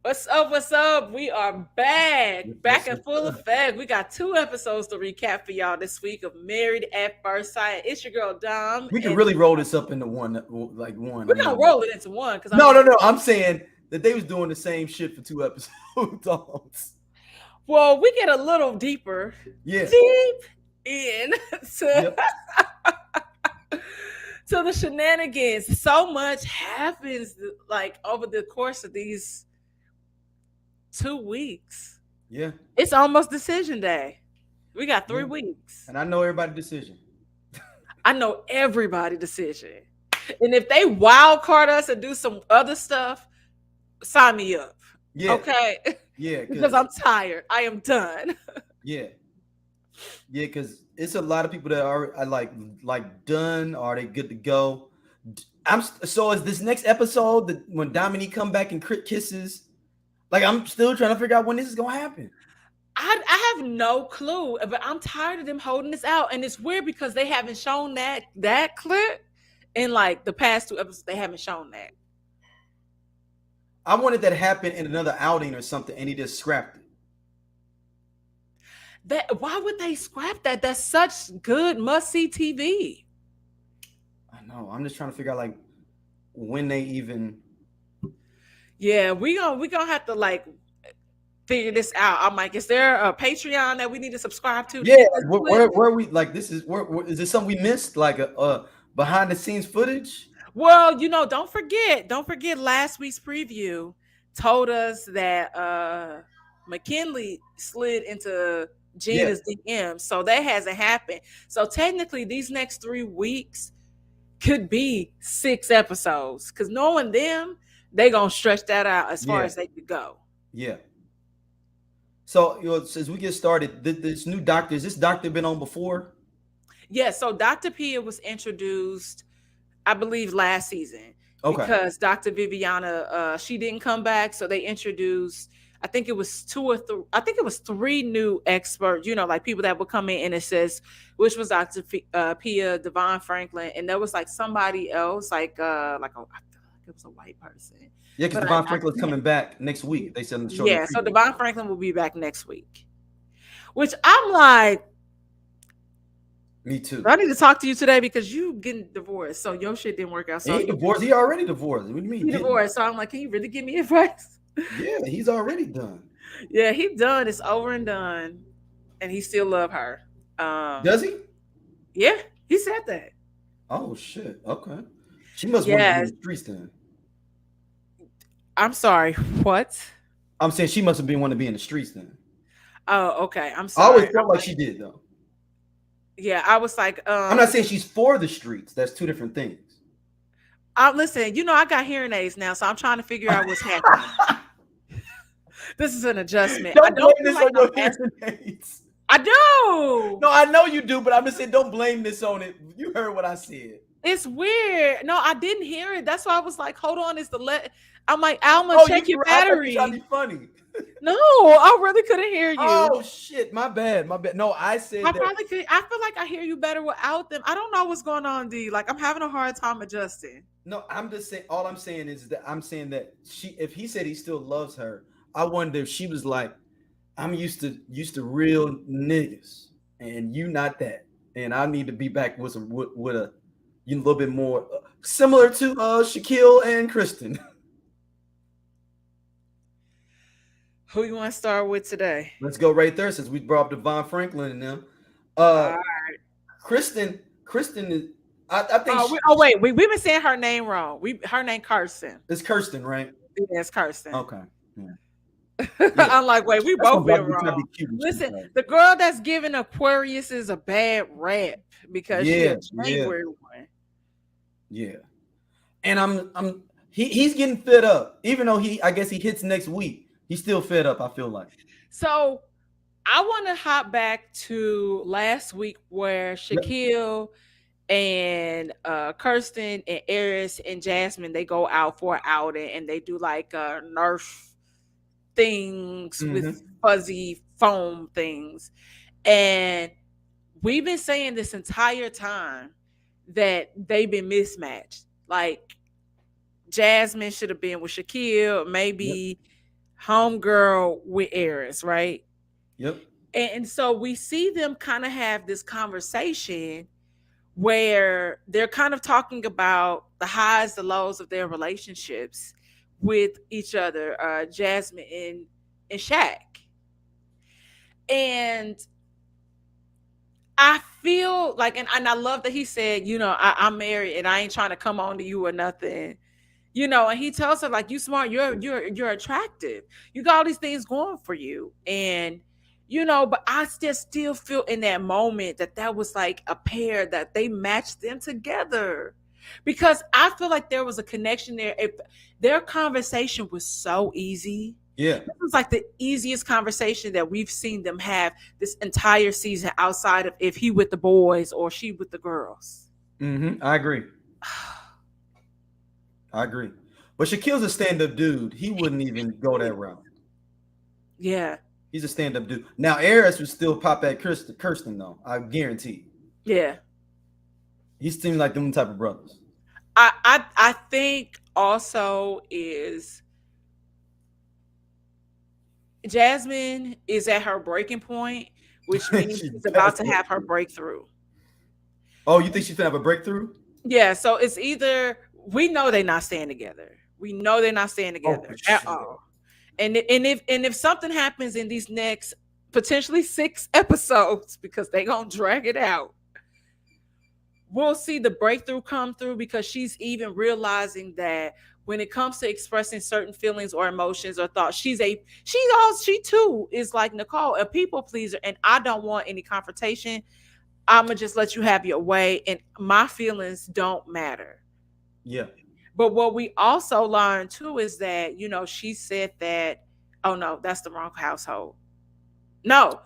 What's up? What's up? We are back, back What's in up? full effect. We got two episodes to recap for y'all this week of Married at First Sight. It's your girl Dom, We could and really roll this up into one, like one. we're I gonna mean, roll it into one because I no, mean, no, no. I'm saying that they was doing the same shit for two episodes. well, we get a little deeper, Yeah. deep in to Yep. to the shenanigans. So much happens like over the course of these 2 weeks. Yeah. It's almost decision day. We got three Yeah. weeks. And I know everybody's decision. I know everybody decision. And if they wild card us and do some other stuff, sign me up. Yeah. Okay? Yeah. Because I'm tired. I am done. Yeah. Yeah. Because it's a lot of people that are like done. Are they good to go? So is this next episode that when Dominique come back and crit kisses? Like I'm still trying to figure out when this is gonna happen. I have no clue, but I'm tired of them holding this out. And it's weird because they haven't shown that clip in like the past two episodes. They haven't shown that. I wanted that to happen in another outing or something, and he just scrapped it. That why would they scrap that? That's such good must see TV. I know. I'm just trying to figure out like when they even. Yeah, we gonna have to like figure this out. I'm like, is there a Patreon that we need to subscribe to Yeah, get this clip? where are we like this is where is this something we missed like a behind the scenes footage? Well, don't forget last week's preview told us that McKinley slid into Yeah, Gina's DM. So that hasn't happened. So technically these next 3 weeks could be 6 episodes. Cause knowing them, they gonna stretch that out as far yeah, as they could go. yeah. So as we get started, this new doctor, is this doctor been on before? Yeah, so Dr. Pia was introduced I believe last season Okay. because Dr. Viviana she didn't come back, so they introduced. I think it was two or three. I think it was three new experts. Like people that would come in and it says which was Dr. Pia, Devon Franklin, and there was like somebody else, like I feel like it was a white person, Yeah, because but Devon I Franklin's can't. coming back next week. They said in the show in the Yeah, so preview. Devon Franklin will be back next week, which I'm like, Me too. I need to talk to you today because you getting divorced, so your shit didn't work out. He So ain't divorced. He already divorced. What do you mean he getting? divorced. So I'm like, can you really give me advice? Yeah, he's already done. Yeah, he done. It's over and done, and he still love her. Does he? Yeah, he said that. Oh shit. Okay. She must want to be in Yes. the streets then. I'm sorry. What? I'm saying she must have been want to be in the streets then. Oh, okay. I'm I always sorry. felt like she did though. Yeah, I was like, I'm not saying she's for the streets. That's two different things. listen. I got hearing aids now, so I'm trying to figure out what's happening. This is an adjustment. I Don't don't blame feel this like on your I'm. hearing aids. I do. No, I know you do, but I'm just saying don't blame this on it. You heard what I said. It's weird. No, I didn't hear it. That's why I was like, hold on. Is the let? I'm like, Alma, Oh, check your I thought you trying to battery. be funny. No, I really couldn't hear you. Oh shit, my bad, my bad. No, I said I that. probably could. I feel like I hear you better without them. I don't know what's going on, D. Like I'm having a hard time adjusting. No, I'm just saying. All I'm saying is that I'm saying that if he said he still loves her, I wonder if she was like, I'm used to real niggas, and you not that, and I need to be back with some with a little bit more similar to Shaquille and Kristen. Who you want to start with today? Let's go right there since we brought up Devon Franklin and them. Uh, Uh, Kristen is. I think oh wait, we've been saying her name wrong. Her name Kirsten. it's Kirsten, right? Yes, Kirsten. Okay. Yeah. Yeah. I'm like, wait, we That's both what been be trying to wrong. be cute and shit, Listen, right? the girl that's giving Aquarius is a bad rap because she a Yeah, yeah, January one. yeah. And he's getting fed up, even though I guess he hits next week. He's still fed up. I feel like. So I want to hop back to last week where Yep. Shaquille and Kirsten and Eris and Jasmine they go out for an outing and they do like Nerf things with Hmm. fuzzy foam things. And we've been saying this entire time that they've been mismatched. Like Jasmine should have been with Shaquille, Yep. maybe homegirl with Eris, right? Yep. And so we see them kind of have this conversation where they're kind of talking about the highs, the lows of their relationships with each other, Jasmine and Shaq. And I feel like, and I love that he said, I'm married and I ain't trying to come on to you or nothing. And he tells her, like, you smart, you're attractive, you got all these things going for you. And but I still feel in that moment that that was like a pair that they matched them together, because I feel like there was a connection there. If their conversation was so easy, Yeah. this was like the easiest conversation that we've seen them have this entire season, outside of if he with the boys or she with the girls. I agree. I agree. But Shaquille's a stand-up dude. He wouldn't even go that route. Yeah. He's a stand-up dude. Now, Eris would still pop at Kirsten, though. I guarantee. Yeah. He seemed like them type of brothers. I think also is Jasmine is at her breaking point, which means She she's about passed to it. have her breakthrough. Oh, you think she's gonna have a breakthrough? Yeah, so it's either we know they're not staying together. We know they're not staying Oh, together for at sure. all. And if something happens in these next potentially 6 episodes, because they gonna drag it out, we'll see the breakthrough come through, because she's even realizing that when it comes to expressing certain feelings or emotions or thoughts, she too is like Nicole, a people pleaser, and I don't want any confrontation. I'm gonna just let you have your way, and my feelings don't matter. Yeah. But what we also learned too is that she said that, oh no, that's the wrong household. No,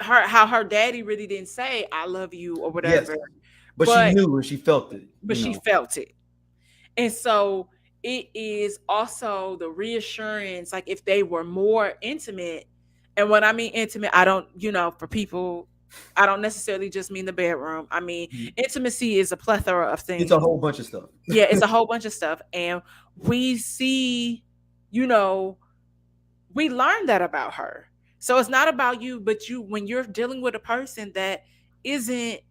her daddy really didn't say I love you or Yes. whatever, But she but knew and she felt it. she felt it. And so it is also the reassurance, like if they were more intimate. And when I mean intimate, I don't, for people, I don't necessarily just mean the bedroom. I mean, Mhm. intimacy is a plethora of It's a things. whole bunch of stuff. Yeah, it's a whole bunch of stuff. And we see, you know, we learn that about her. So it's not about you, but when you're dealing with a person that isn't,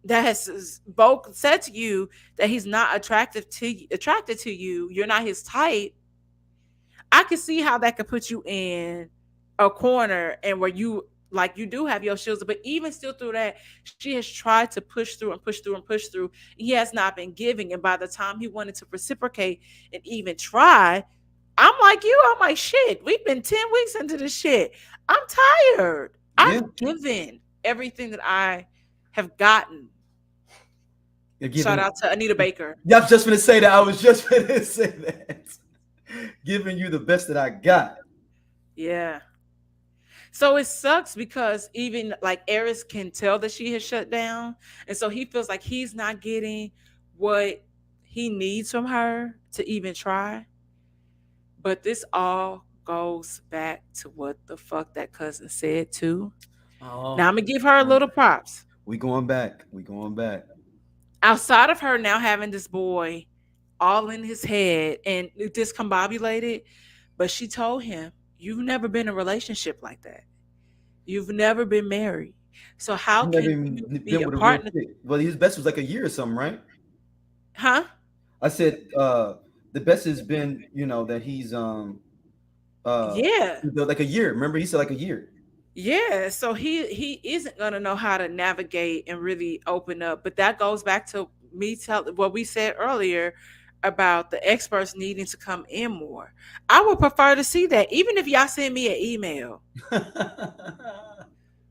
that has both said to you that he's not attracted to you, you're not his type. I can see how that could put you in a corner, and where you, like, you do have your shields, but even still through that, she has tried to push through and push through and push through. He has not been giving, and by the time he wanted to reciprocate and even try, I'm like you. I'm like, shit. We've been 10 weeks into this shit. I'm tired. Yeah. I've given everything that I have gotten. You're Shout giving. out to Anita Baker. Yeah, I was just gonna say that. I was just gonna say that. Giving you the best that I got. Yeah. So it sucks because even like Eris can tell that she has shut down. And so he feels like he's not getting what he needs from her to even try. But this all goes back to what the fuck that cousin said too. Now Oh, I'm gonna give her a little props. we going back. We going back. Outside of her now having this boy all in his head and discombobulated, but she told him, you've never been in a relationship like that. You've never been married. So how He never can even you be been a with a real partner? chick. Well, his best was like a year or something, right? Huh? I said the best has been, that he's uh Yeah. like a year. Remember, he said like a year. Yeah. So he isn't gonna know how to navigate and really open up. But that goes back to me tell what we said earlier about the experts needing to come in more. I would prefer to see that, even if y'all send me an email.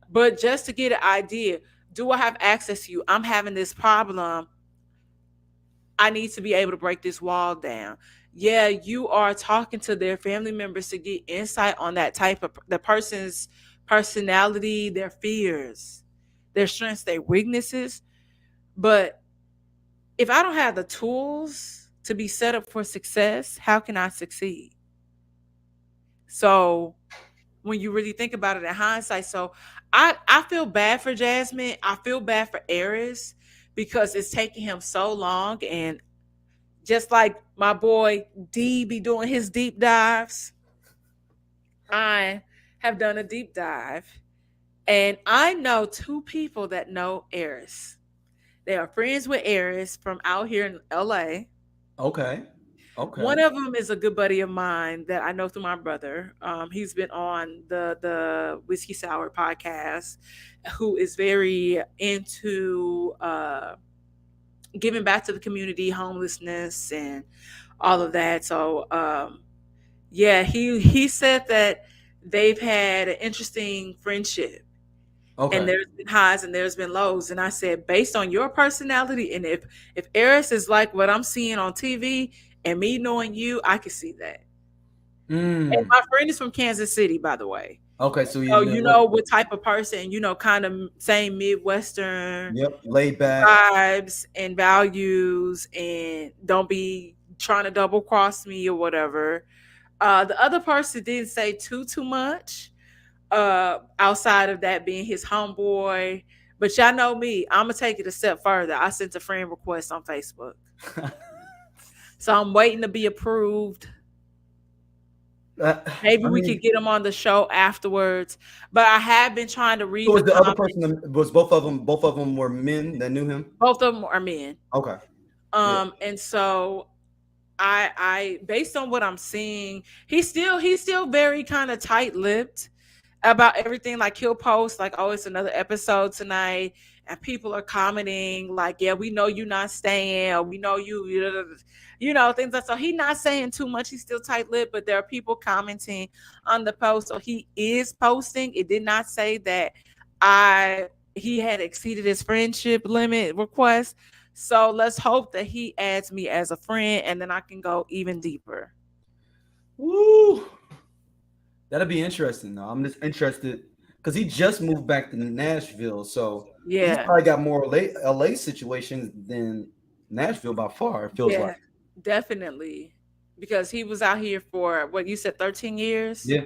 But just to get an idea, do I have access to you? I'm having this problem. I need to be able to break this wall down. Yeah, you are talking to their family members to get insight on that type of the person's personality, their fears, their strengths, their weaknesses. But if I don't have the tools to be set up for success, how can I succeed? So when you really think about it in hindsight, so I feel bad for Jasmine. I feel bad for Eris because it's taking him so long, and just like my boy D be doing his deep dives. I have done a deep dive, and I know two people that know Eris. They are friends with Eris from out here in LA. Okay. Okay. One of them is a good buddy of mine that I know through my brother. He's been on the Whiskey Sour podcast, who is very into giving back to the community, homelessness, and all of that. So yeah, he said that they've had an interesting friendship, and Okay. there's been highs and there's been lows. And I said, based on your personality, and if Eris is like what I'm seeing on TV, and me knowing you, I can see that. And Mm. my friend is from Kansas City, by the way. Okay. So you So know you what? know what type of person, kind of same Midwestern Yep. Laid back. vibes and values, and don't be trying to double cross me or whatever. The other person didn't say too much, outside of that being his homeboy. But y'all know me, I'm gonna take it a step further. I sent a friend request on Facebook. So I'm waiting to be approved. Maybe I we mean, could get him on the show afterwards. But I have been trying to so read was the the other comments. person was both of them? Both of them were men that knew him. Both of them are men. Okay. Yeah. And so I based on what I'm seeing, he's still very kind of tight-lipped about everything. Like he'll post like, oh, it's another episode tonight, and people are commenting like, yeah, we know you not staying, or we know things like. So he's not saying too much. He's still tight-lipped, but there are people commenting on the post. So he is posting. It did not say that I he had exceeded his friendship limit request. So let's hope that he adds me as a friend, and then I can go even deeper. Woo. That'll be interesting though. I'm just interested because he just moved back to Nashville, so he's Yeah. probably got more LA situations than Nashville by far. It feels Yeah, like. definitely. Because he was out here for what you said, 13 years? Yeah.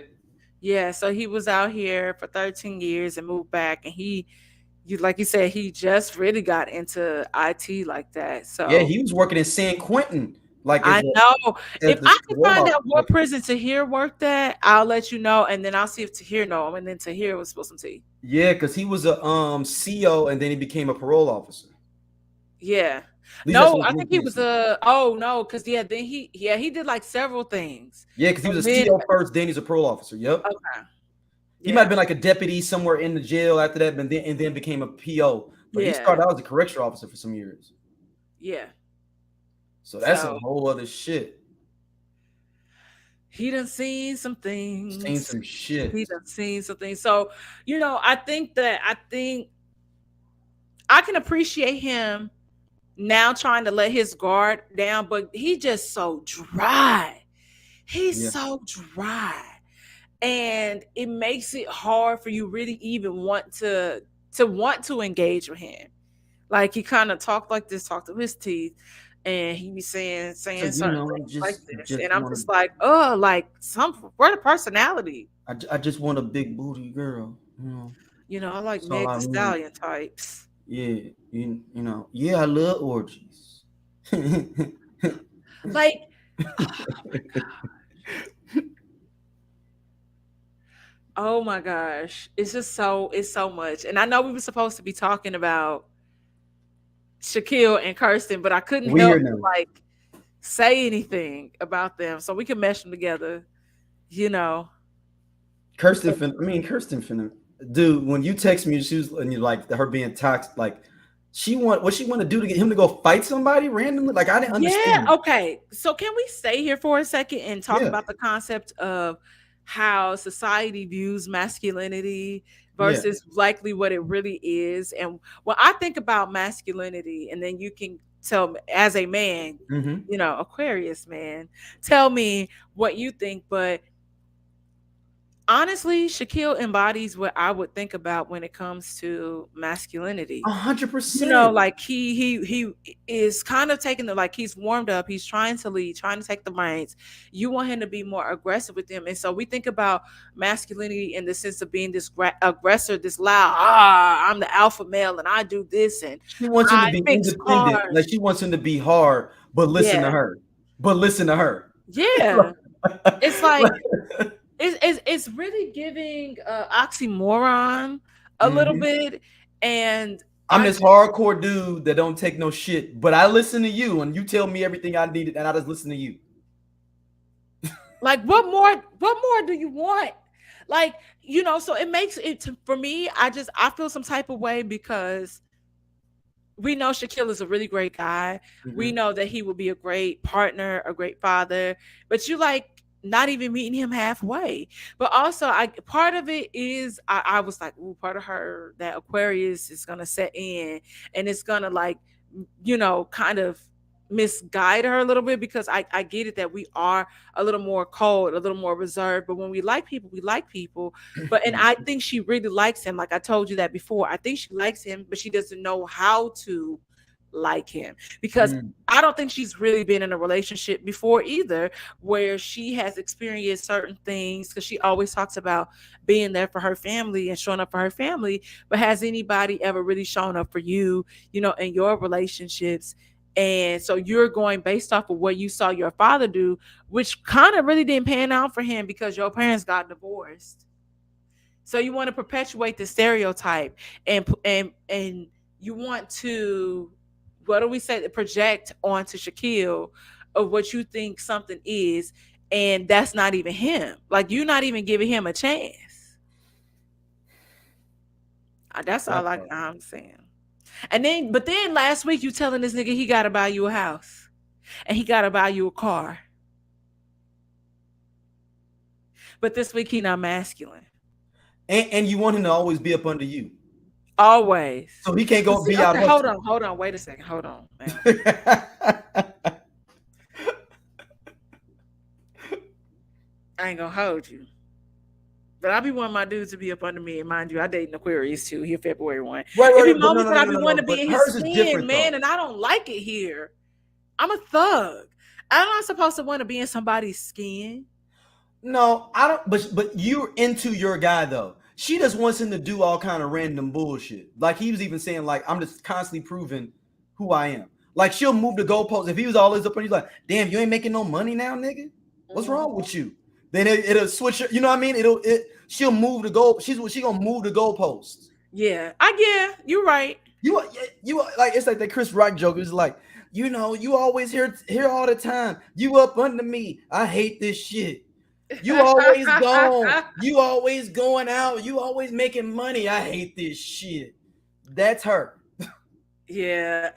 Yeah, so he was out here for 13 years and moved back, and you like you said, he just really got into IT like that. Yeah, So he was working in San Quentin, like I know. as If the I can parole find officer. out what prison Tahir worked at, I'll let you know, and then I'll see if Tahir know him, and then Tahir was supposed to see. Yeah, because he was a CO and then he became a parole officer. Yeah. At least that's No, what I Drew think he was Peterson. oh no, because yeah, then he did like several things. Yeah, because he And was a then CO first, then he's a parole officer. Yep. okay. He might have Yeah. been like a deputy somewhere in the jail after that, and then became a PO. But he Yeah. started out as a correctional officer for some years. Yeah. So that's a So whole other shit. he done seen some Seen things. some He shit. done seen some things. So, I think I can appreciate him now trying to let his guard down, but he just so dry. He's Yeah. so dry. And it makes it hard for you really even want to engage with him. Like he kind of talked like this, talked through his teeth, and he be So saying certain I things like this, just and I'm want just like, oh, like some where the personality. I just want a big booty girl. I like That's all Meg I the need. Stallion types. Yeah, yeah, I love orgies. Like, oh my oh my gosh, it's so much. And I know we were supposed to be talking about Shaquille and Kirsten, but I couldn't We help here to now. like say anything about them, so we can mesh them together. You know, Kirsten finna, dude. When you text me, she was and you like her being toxic. Like she want to do to get him to go fight somebody randomly. Like I didn't yeah. understand. Okay, so can we stay here for a second and talk Yeah, about the concept of how society views masculinity yeah. versus likely what it really is? And when I think about masculinity, and then you can tell me as a man, Mm-hmm. Aquarius man, tell me what you think. But honestly, Shaquille embodies what I would think about when it comes to masculinity. 100%. Like he is kind of taking the, like, he's warmed up, he's trying to lead, trying to take the reins. You want him to be more aggressive with them, and so we think about masculinity in the sense of being this aggressor, this loud, I'm the alpha male and I do this and She wants him to I be fix independent. Like cars. she wants him to be hard, but listen to Yeah, her. But listen to her. yeah. It's like Like- it's really giving oxymoron a little Hmm. bit, and I'm I this hardcore dude that don't take no shit, but I listen to you and you tell me everything I needed, and I just listen to you. like what more do you want? Like, so it makes it for me, I feel some type of way because we know Shaquille is a really great guy. We Hmm. know that he would be a great partner, a great father, but you like not even meeting him halfway. But also, I part of it is I was like, ooh, part of her that Aquarius is gonna set in, and it's gonna like, kind of misguide her a little bit, because I get it that we are a little more cold, a little more reserved, but when we like people, we like people. But and I think she really likes him. Like I told you that before. I think she likes him, but she doesn't know how to like him, because Mm. I don't think she's really been in a relationship before either, where she has experienced certain things, because she always talks about being there for her family and showing up for her family. But has anybody ever really shown up for you, in your relationships? And so you're going based off of what you saw your father do, which kind of really didn't pan out for him because your parents got divorced. So you want to perpetuate the stereotype, and you want to, what do we say, project onto Shaquille of what you think something is, and that's not even him. Like, you're not even giving him a chance. That's That all part. I'm saying. But then last week you telling this nigga he gotta buy you a house and he gotta buy you a car, but this week he not masculine. And you want him to always be up under you, Always. so he can't But go see, be out okay, hold hustling. on, wait a second, hold on, man. I ain't gonna hold you. But I be wanting my dudes to be up under me, and mind you, I date an Aquarius too. Here, February 1. Right, It right, be right. But no, moments no, that no, I no, be no, no. wanting to be But in his hers is skin, different man, though. and I don't like it here. I'm a thug. I'm not supposed to want to be in somebody's skin. No, I don't. But you're into your guy though. She just wants him to do all kind of random bullshit. Like he was even saying, like I'm just constantly proving who I am. Like she'll move the goalposts. If he was always up and he's like, "Damn, you ain't making no money now, nigga. What's Mhm. wrong with you?" Then it'll switch. You know what I mean? She'll move the goal. She gonna move the goalposts. Yeah, you're right. You like it's like that Chris Rock joke. It's like you always here all the time. You up under me. I hate this shit. You always gone. You always going out. You always making money. I hate this shit. That's her. Yeah,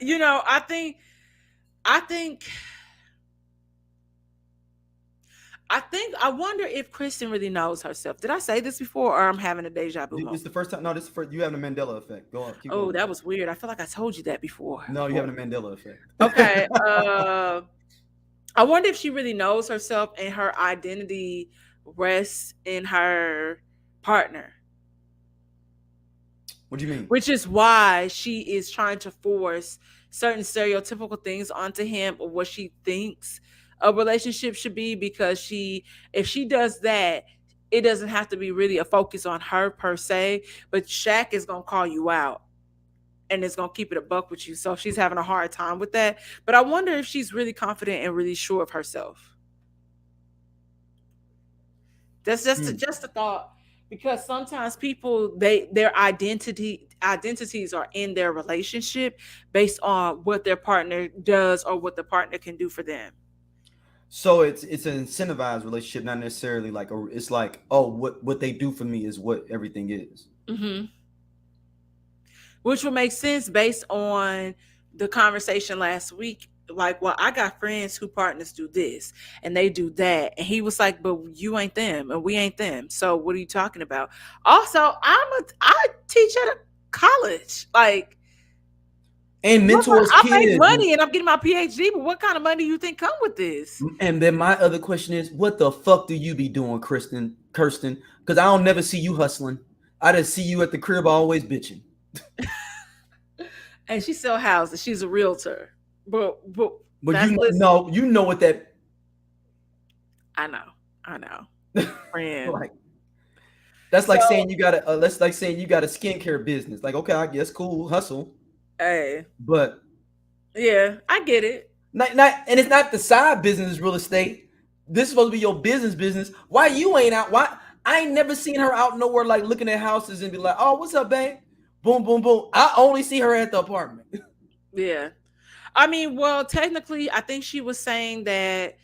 I think, I wonder if Kristen really knows herself. Did I say this before, or I'm having a deja vu It's the moment? first time. No, this is first. You having a Mandela effect. Go on. Keep Oh, going. that was weird. I feel like I told you that before. No, you Oh, having a Mandela effect. okay. I wonder if she really knows herself and her identity rests in her partner, What do you mean? which is why she is trying to force certain stereotypical things onto him of what she thinks a relationship should be, because if she does that, it doesn't have to be really a focus on her per se, but Shaq is going to call you out and it's going to keep it a buck with you. So she's having a hard time with that. But I wonder if she's really confident and really sure of herself. That's Hmm. just a thought, because sometimes people, their identities are in their relationship based on what their partner does or what the partner can do for them. So it's an incentivized relationship, not necessarily like a. It's like oh, what they do for me is what everything is. Hmm. Which would make sense based on the conversation last week. Like, well, I got friends who partners do this and they do that, and he was like, but you ain't them and we ain't them, so what are you talking about? Also, I teach at a college. Like, And mentors I make kids. money and I'm getting my PhD, but what kind of money do you think come with this? And then my other question is, what the fuck do you be doing, Kirsten? Because I don't never see you hustling. I just see you at the crib always bitching. And she sell houses. She's a realtor. But But that's, you listen. know, you know what that I know, I know, friend. like. That's So like saying you got a. That's like saying you got a skincare business. Like, okay, I guess cool, hustle, hey, but yeah, I get it. not. And it's not the side business real estate. This is supposed to be your business. Why you ain't out? Why? I ain't never seen her out nowhere like looking at houses and be like, "Oh, what's up, babe?" Boom, boom, boom. I only see her at the apartment. Yeah. I mean, well, technically, I think she was saying that,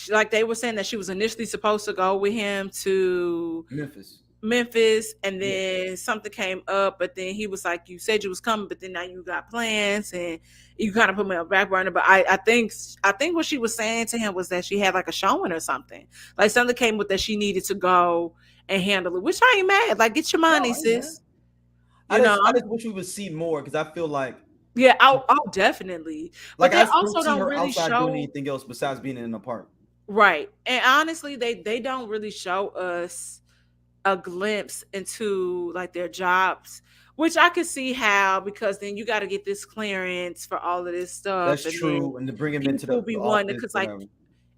like they were saying that she was initially supposed to go with him to Memphis. Memphis, and Yeah. then something came up, but then he was like, "You said you was coming, but then now you got plans, and you kind of put me on the back burner." But I think what she was saying to him was that she had like a showing or something, like something came with that she needed to go and handle it. Which I ain't mad. Like, get your No, money, I ain't mad. sis. You know, I just wish we would see more because I feel yeah, I'll definitely. But like they I don't also see don't her really outside doing show. anything else besides being in an apartment. Right. And honestly, they don't really show us a glimpse into like their jobs, which I could see how, because then you got to get this clearance for all of this stuff, That's and then true. And to bring him into people the be wanting it office, because like whatever.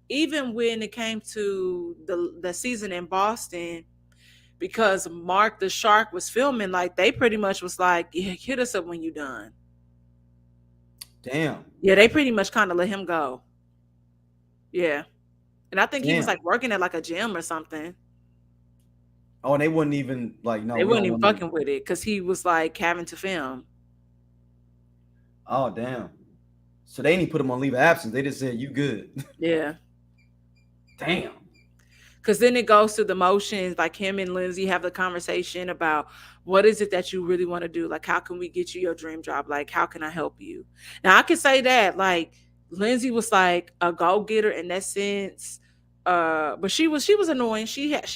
even when it came to the season in Boston, because Mark the Shark was filming, like they pretty much was like, yeah, hit us up when you done. Damn. Yeah, they pretty much kind of let him go. Yeah. And I think he was Damn. like working at like a gym or something. Oh, and they wouldn't even like, no, They we weren't don't even want to. fucking with it because he was like having to film. Oh, damn. So they didn't put him on leave of absence. They just said, you good. Yeah. Damn. Because then it goes through the motions, like him and Lindsay have the conversation about what is it that you really want to do? Like, how can we get you your dream job? Like, how can I help you? Now, I can say that, like, Lindsay was like a go getter in that sense. But she was annoying. She had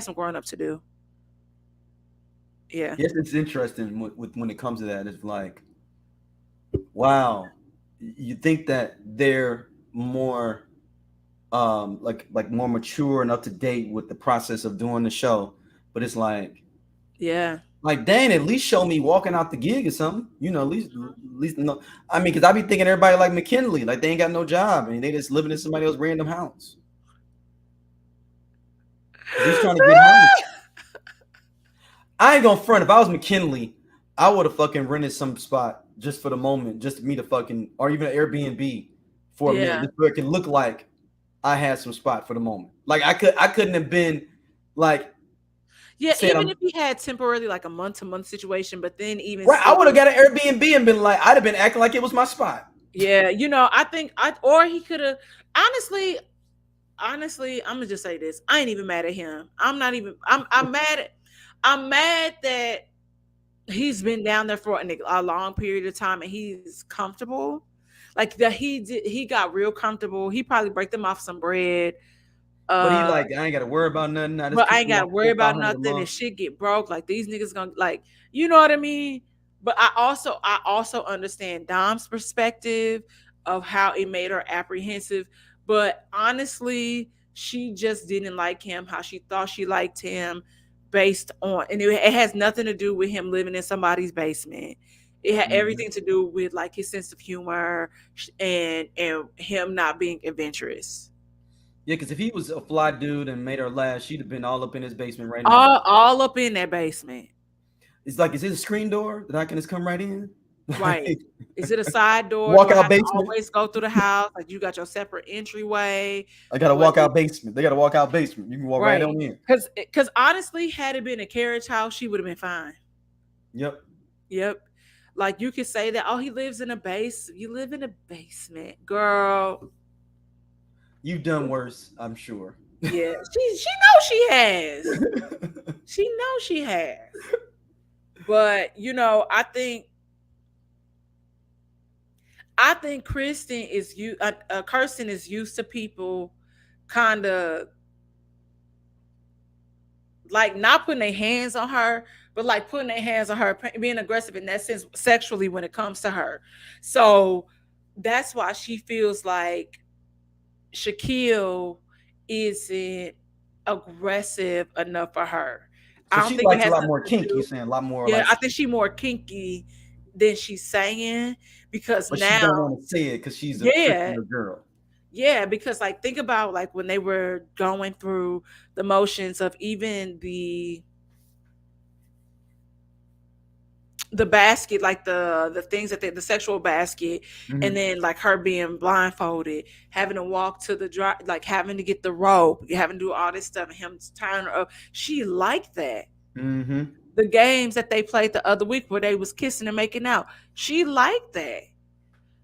some growing up to do. Yeah. Yes, it's interesting when it comes to that. It's like, wow, you think that they're more like more mature and up to date with the process of doing the show, but it's Yeah. like dang, at least show me walking out the gig or something, at least no. I mean, because I be thinking everybody like McKinley, like they ain't got no job and they just living in somebody else's random house because he's trying to get home. I ain't gonna front. If I was McKinley, I would have fucking rented some spot just for the moment, just to meet a fucking, or even an Airbnb for a minute, Yeah. just so it can look like I had some spot for the moment. Like I couldn't have been like Yeah. saying Even I'm if he had temporarily like a month to month situation, but then even right. I would have still, got an Airbnb and been like, I'd have been acting like it was my spot. yeah, I think or he could have, honestly, I'm gonna just say this. I ain't even mad at him. I'm mad that he's been down there for a long period of time and he's comfortable. Like that he got real comfortable. He probably break them off some bread. But he Uh like, I ain't got to worry about nothing. I just but I kicked ain't me gotta out worry four, five about hundred a nothing if month. shit get broke. Like these niggas gonna like, you know what I mean? But I also understand Dom's perspective of how it made her apprehensive. But honestly, she just didn't like him how she thought she liked him based on, and it has nothing to do with him living in somebody's basement. It had Mhm. everything to do with like his sense of humor and him not being adventurous. Yeah, because if he was a fly dude and made her laugh, she'd have been all up in his basement right now. All up in that basement. It's like, is it a screen door that I can just come right in? Right. Like, Is it a side door? Do walk I out have to basement. always go through the house? Like you got your separate entryway? I got to What walk out basement. They got to walk out basement. You can walk right right. on in. Cause honestly, had it been a carriage house, she would have been fine. Yep. Yep. Like you could say that, oh, he lives in a base. You live in a basement. Girl. You've done worse, I'm sure. Yeah. She knows she has. She knows she has. But I think Kirsten is used to people kind of like not putting their hands on her, but like putting their hands on her, being aggressive in that sense sexually when it comes to her. So that's why she feels like Shaquille isn't aggressive enough for her. So I don't she think it likes a has lot nothing more to kinky, you do. saying a lot more Yeah, like, I think she's more kinky than she's saying because but she now, don't want to say it because she's a yeah, trickier girl. yeah, because like think about like when they were going through the motions of even the basket, like the things that the sexual basket, and Hmm. then like her being blindfolded, having to walk to the dry, like having to get the rope, having to do all this stuff, and him tying her up. She liked that. Hmm. The games that they played the other week where they was kissing and making out, she liked that.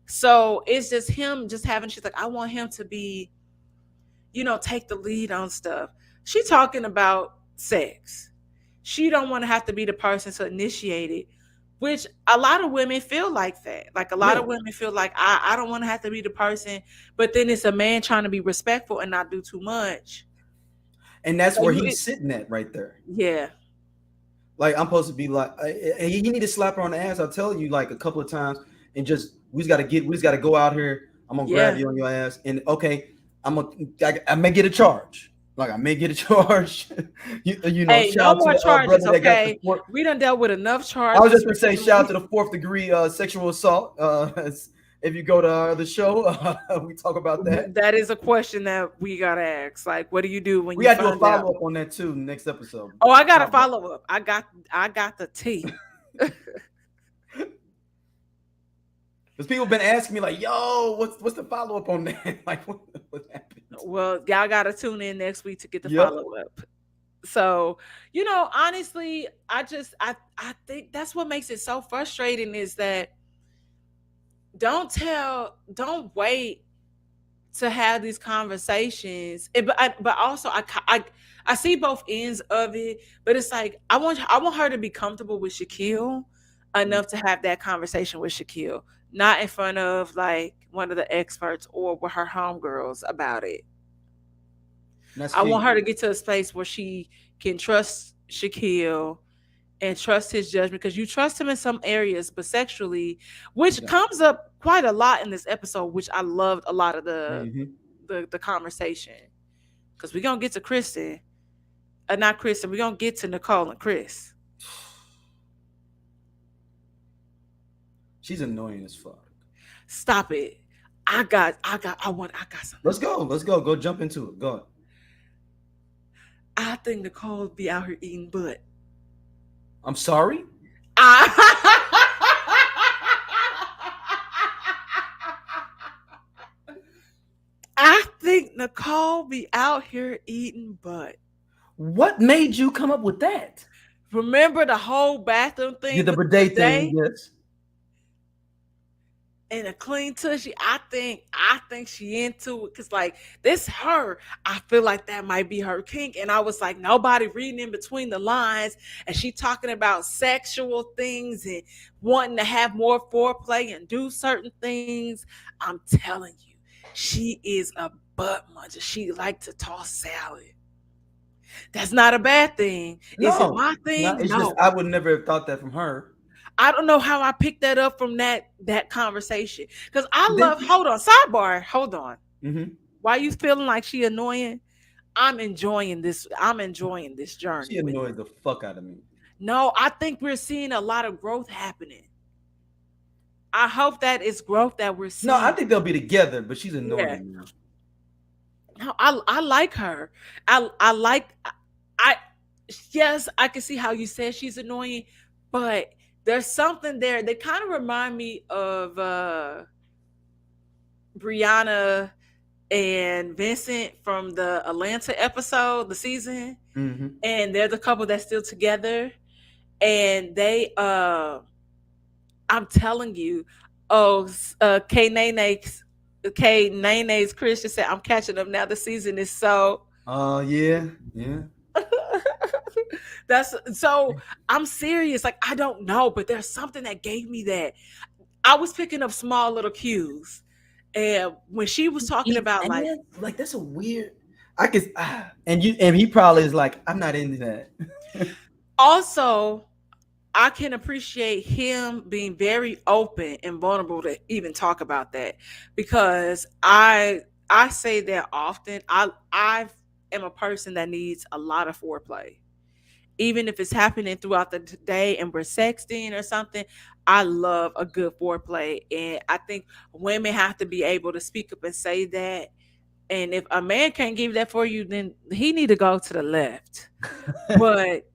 So it's just him just having. She's like, I want him to be, take the lead on stuff. She talking about sex. She don't want to have to be the person to initiate it, which a lot of women feel like that. Like a lot Yeah, of women feel like I don't want to have to be the person, but then it's a man trying to be respectful and not do too much. and that's So where you, he's sitting at right there. yeah, Like I'm supposed to be like, he need to slap her on the ass. I'll tell you like a couple of times, and just we just got to go out here. I'm gonna grab yeah. you on your ass, and okay, I may get a charge. Like I may get a charge. You know, Hey, shout no out to more the charges, brother that got the okay? fourth. We done dealt with enough I was charges just gonna say, shout out recently. to the fourth degree sexual assault. If you go to the show, we talk about that. That is a question that we gotta ask. Like, what do you do when We you got to do a find out? follow up on that too next episode. Oh, I got a Talk about follow up. I got the tea. because people been asking me like, "Yo, what's the follow up on that? Like, what happened?" Well, y'all gotta tune in next week to get the Yep. follow up. So, honestly, I think that's what makes it so frustrating is that don't wait to have these conversations. But also I see both ends of it, but it's like I want her to be comfortable with Shaquille enough to have that conversation with Shaquille, not in front of like one of the experts or with her homegirls about it. And that's I want key. her to get to a space where she can trust Shaquille and trust his judgment because you trust him in some areas, but sexually, You which don't. comes up quite a lot in this episode, which I loved a lot of Hmm. the conversation because we're gonna get to Kristen, not Kristen, we're gonna get to Nicole and Chris. She's annoying as fuck. Stop it. I got something Let's to say. go. Let's go. Go jump into it. Go. I think Nicole be out here eating butt. I'm sorry. I, I think Nicole be out here eating butt. What made you come up with that? Remember the whole bathroom Yeah, thing the with the bidet thing. bidet Yes. and a clean tushy? I think she into it because like this her. I feel like that might be her kink. And I was like, nobody reading in between the lines, and she talking about sexual things and wanting to have more foreplay and do certain things. I'm telling you, she is a butt muncher. She like to toss salad. That's not a bad thing. Is it No, my it's not. thing? It's just No. I would never have thought that from her. I don't know how I picked that up from that conversation. Cause I But then love hold on, sidebar, hold on. mhm, Why you feeling like she annoying? I'm enjoying this she journey with her. annoyed the fuck out of me. No, I think we're seeing a lot of growth happening. I hope that is growth that we're No, I seeing. think they'll be together, but she's Yeah. annoying now. No, I like her. I like I yes, I can see how you said she's annoying, but there's something there. They kind of remind me of Brianna and Vincent from the Atlanta episode, the season, Hmm. and they're the couple that's still together. And I'm telling you, oh, K Nene's Christian said, I'm catching up now. The season is so. Oh yeah, yeah. That's so. I'm serious. Like I don't know, but there's something that gave me that. I was picking up small little cues, and when she was talking Eat about like, like that's a weird. I could and he probably is like I'm not into that. also, I can appreciate him being very open and vulnerable to even talk about that because I say that often. I am a person that needs a lot of foreplay. Even if it's happening throughout the day and we're sexting or something, I love a good foreplay. And I think women have to be able to speak up and say that. And if a man can't give that for you, then he need to go to the left. But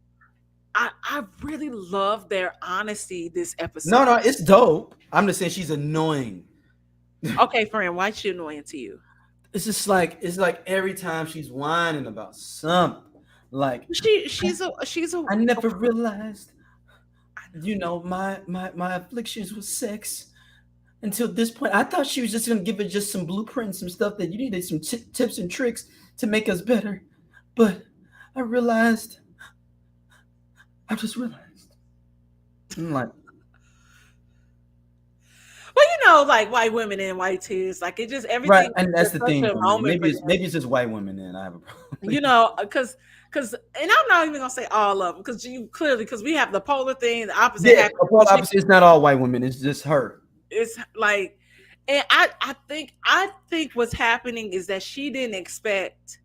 I really love their honesty this No, episode. no, it's dope. I'm just saying she's annoying. Okay, friend, why she annoying to you? It's just like it's like every time she's whining about something. Like I, She's a I never realized, I know. my afflictions with sex until this point. I thought she was just gonna give it just some blueprints, some stuff that you needed, some tips and tricks to make us better. But I realized, I just realized. I'm like, Well, like white women and white tears, like it just right, everything is and that's just the such thing a for me. moment for Maybe them. it's just white women, and I have a problem. Because and I'm not even gonna say all of them, because you clearly, because we have the polar thing, the opposite Yeah, happens. a polar opposite. It's not all white women. It's just her. It's like, and I think what's happening is that she didn't expect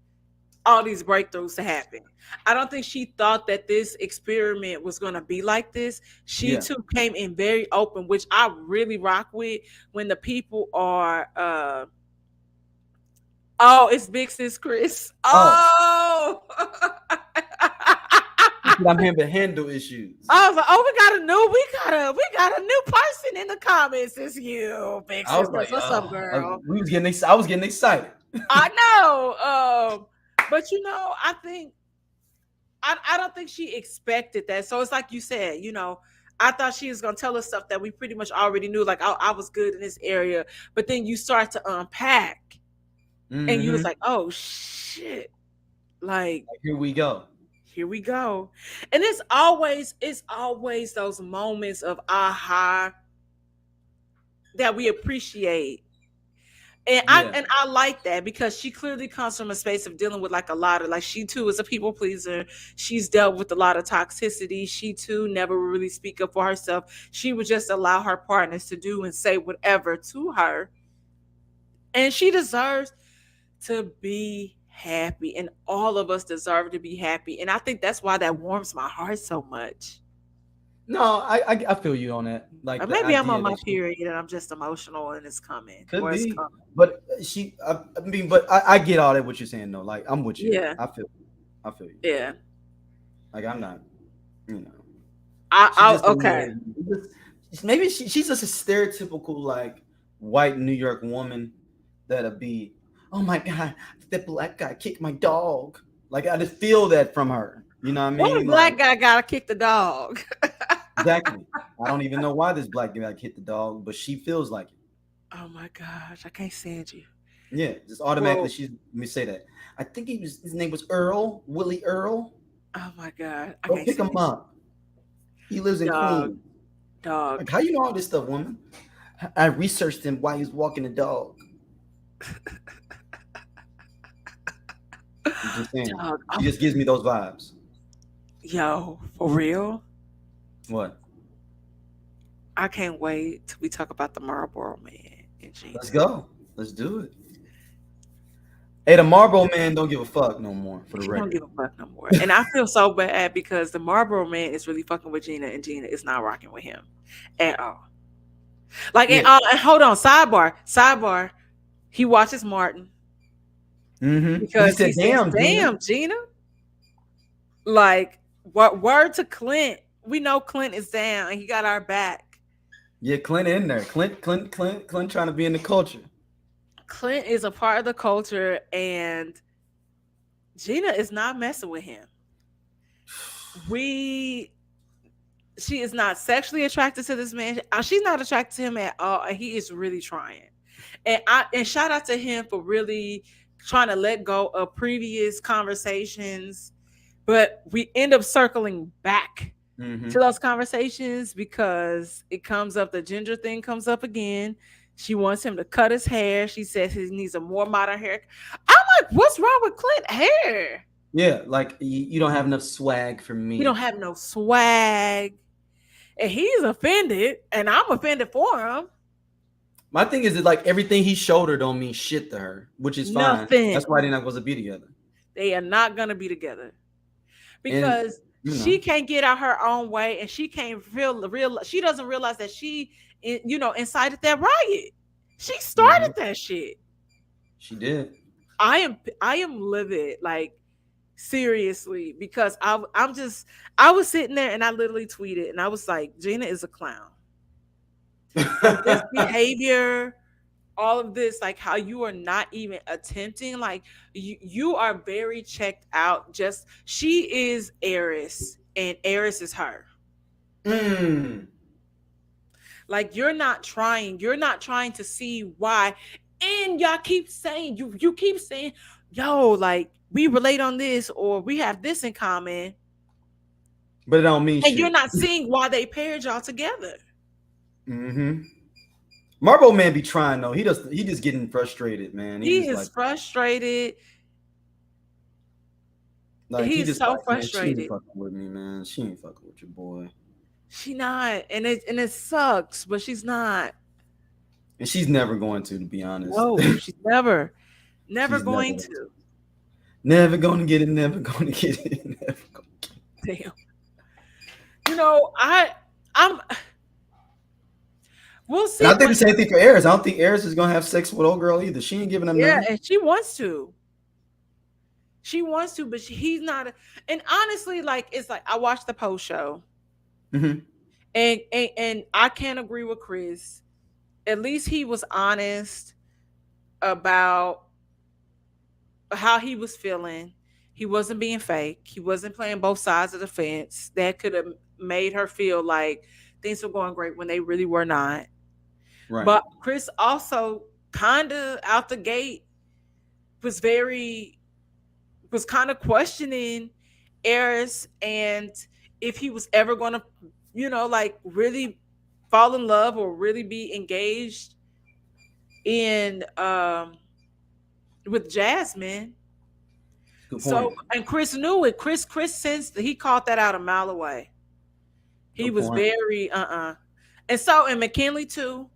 all these breakthroughs to happen. I don't think she thought that this experiment was going to be like this. She Yeah. too came in very open, which I really rock with. When the people are oh, it's big sis Chris. Oh, Oh. I'm having handle issues. I was like, oh, we got a new person in the comments. It's you, big I sis was Chris. like, What's up, girl? I was getting excited. I know. But I think I don't think she expected that. So it's like you said, I thought she was gonna tell us stuff that we pretty much already knew. Like I was good in this area, but then you start to unpack, and you was Mm-hmm. like, oh shit, like Like, here we go. here we go. And it's always those moments of aha that we appreciate. And I Yeah. and I like that, because she clearly comes from a space of dealing with like a lot of, like, she too is a people pleaser. She's dealt with a lot of toxicity. She too never really speak up for herself. She would just allow her partners to do and say whatever to her. And she deserves to be happy. And all of us deserve to be happy. And I think that's why that warms my heart so much. No, I feel you on that. Like Or the maybe I'm on idea my that she period and I'm just emotional and it's coming. could Or it's be, coming. but I mean, but I get all that what you're saying though. Like I'm with you. Yeah. I feel you. Yeah. Like I'm not, you know, she I just okay. annoys me. Maybe she's just a stereotypical like white New York woman that'll be, oh my god, that black guy kicked my dog. Like I just feel that from her. You know what I What a mean? black Like guy gotta kick the dog. exactly. I don't even know why this black guy hit the dog, but she feels like it. Oh my gosh, I can't stand you. Yeah, just automatically. Well, She's let me say that. I think his name was Earl Willie Earl. oh my god, I Go can't pick stand him up. He lives in you. Dog, Queens. dog, Like how you know all this stuff, woman? I researched him while he was walking the dog. I'm just saying. dog. She just gives me those vibes. Yo, for real. What? I can't wait till we talk about the Marlboro Man and Let's Gina. go. Let's do it. Hey, the Marlboro Man don't give a fuck no more. For the He don't record. give a fuck no more. And I feel so bad because the Marlboro Man is really fucking with Gina, and Gina is not rocking with him at all. Like, Yeah. and hold on, sidebar. He watches Martin Mm-hmm. Because he because he said, says, "Damn, Gina." "Damn, Gina." Like, what word to Clint? We know Clint is down and he got our back. Yeah, Clint in there. Clint trying to be in the culture. Clint is a part of the culture, and Gina is not messing with him. We She is not sexually attracted to this man. She's not attracted to him at all. And he is really trying. And shout out to him for really trying to let go of previous conversations. But we end up circling back Mm-hmm. to those conversations because it comes up, the ginger thing comes up again. She wants him to cut his hair. She says he needs a more modern hair. I'm like, what's wrong with Clint hair? Yeah, like you don't have enough swag for He don't me. have no swag. And he's offended, and I'm offended for him. My thing is that like everything he showed her don't mean shit to her, which is fine. Nothing. That's why they're not supposed to be together. They are not gonna be together And because you she know, can't get out her own way, and she can't feel real. She doesn't realize that she, incited that riot. She mhm, started that shit. she did. I am livid. Like, Seriously, because I'm just, I was sitting there and I literally tweeted and I was like, Gina is a clown. Like this behavior, all of this, like how you are not even attempting, like you are very checked out. Just she is Eris and Eris is her. Mm. Like you're not trying to see why. And y'all keep saying, you keep saying, yo, like we relate on this or we have this in common. But it don't mean And you're shit. not seeing why they paired y'all together. Mm-hmm. Marble Man be trying though. He just getting frustrated, man. He He just is frustrated. like He he is just so like, man, she ain't frustrated. fucking with me, man. She ain't fucking with your boy. She not, and it sucks, but she's not. And she's never going to be honest. No, she's never She's never going going to. to. Never gonna get it, never gonna get it. Never gonna. Damn. You know, I'm. We'll And see I think the what. same thing for Eris. I don't think Eris is gonna have sex with old girl either. She ain't giving him Yeah, none. and she wants to. She wants to, but he's not. And honestly, like it's like I watched the post show, Mm-hmm. and I can't agree with Chris. At least he was honest about how he was feeling. He wasn't being fake. He wasn't playing both sides of the fence. That could have made her feel like things were going great when they really were not. Right. But Chris also kind of out the gate was very was kind of questioning Eris and if he was ever going to, like really fall in love or really be engaged in with Jasmine. Good So point. and Chris knew it. Chris sensed he caught that out a mile away. He Good was point. very and so and McKinley too.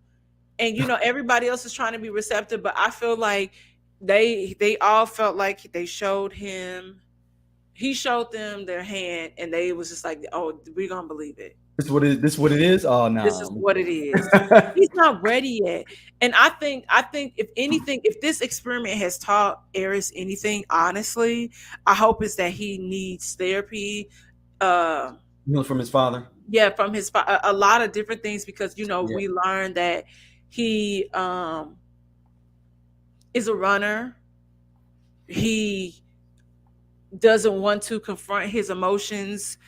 And everybody else is trying to be receptive, but I feel like they all felt like they showed him he showed them their hand and they was just like, oh, we're gonna believe it. This what it is? Oh This is no. what it is. He's not ready yet. And I think if anything, if this experiment has taught Eris anything, honestly, I hope it's that he needs therapy. Uh You know, from his father. yeah, from a lot of different things because Yeah. we learned that he is a runner. He doesn't want to confront his emotions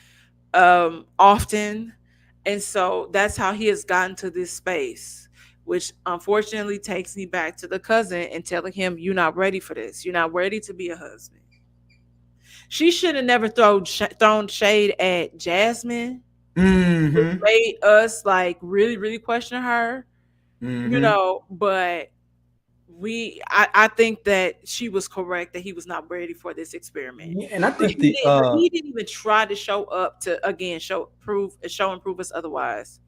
often. And so that's how he has gotten to this space, which unfortunately takes me back to the cousin and telling him, you're not ready for this. You're not ready to be a husband. She should have never thrown shade at Jasmine, which Mm-hmm. made us like really, really question her, Mm-hmm. but I think that she was correct that he was not ready for this experiment. Yeah, and I But think the he didn't even try to show up to again show and prove us otherwise.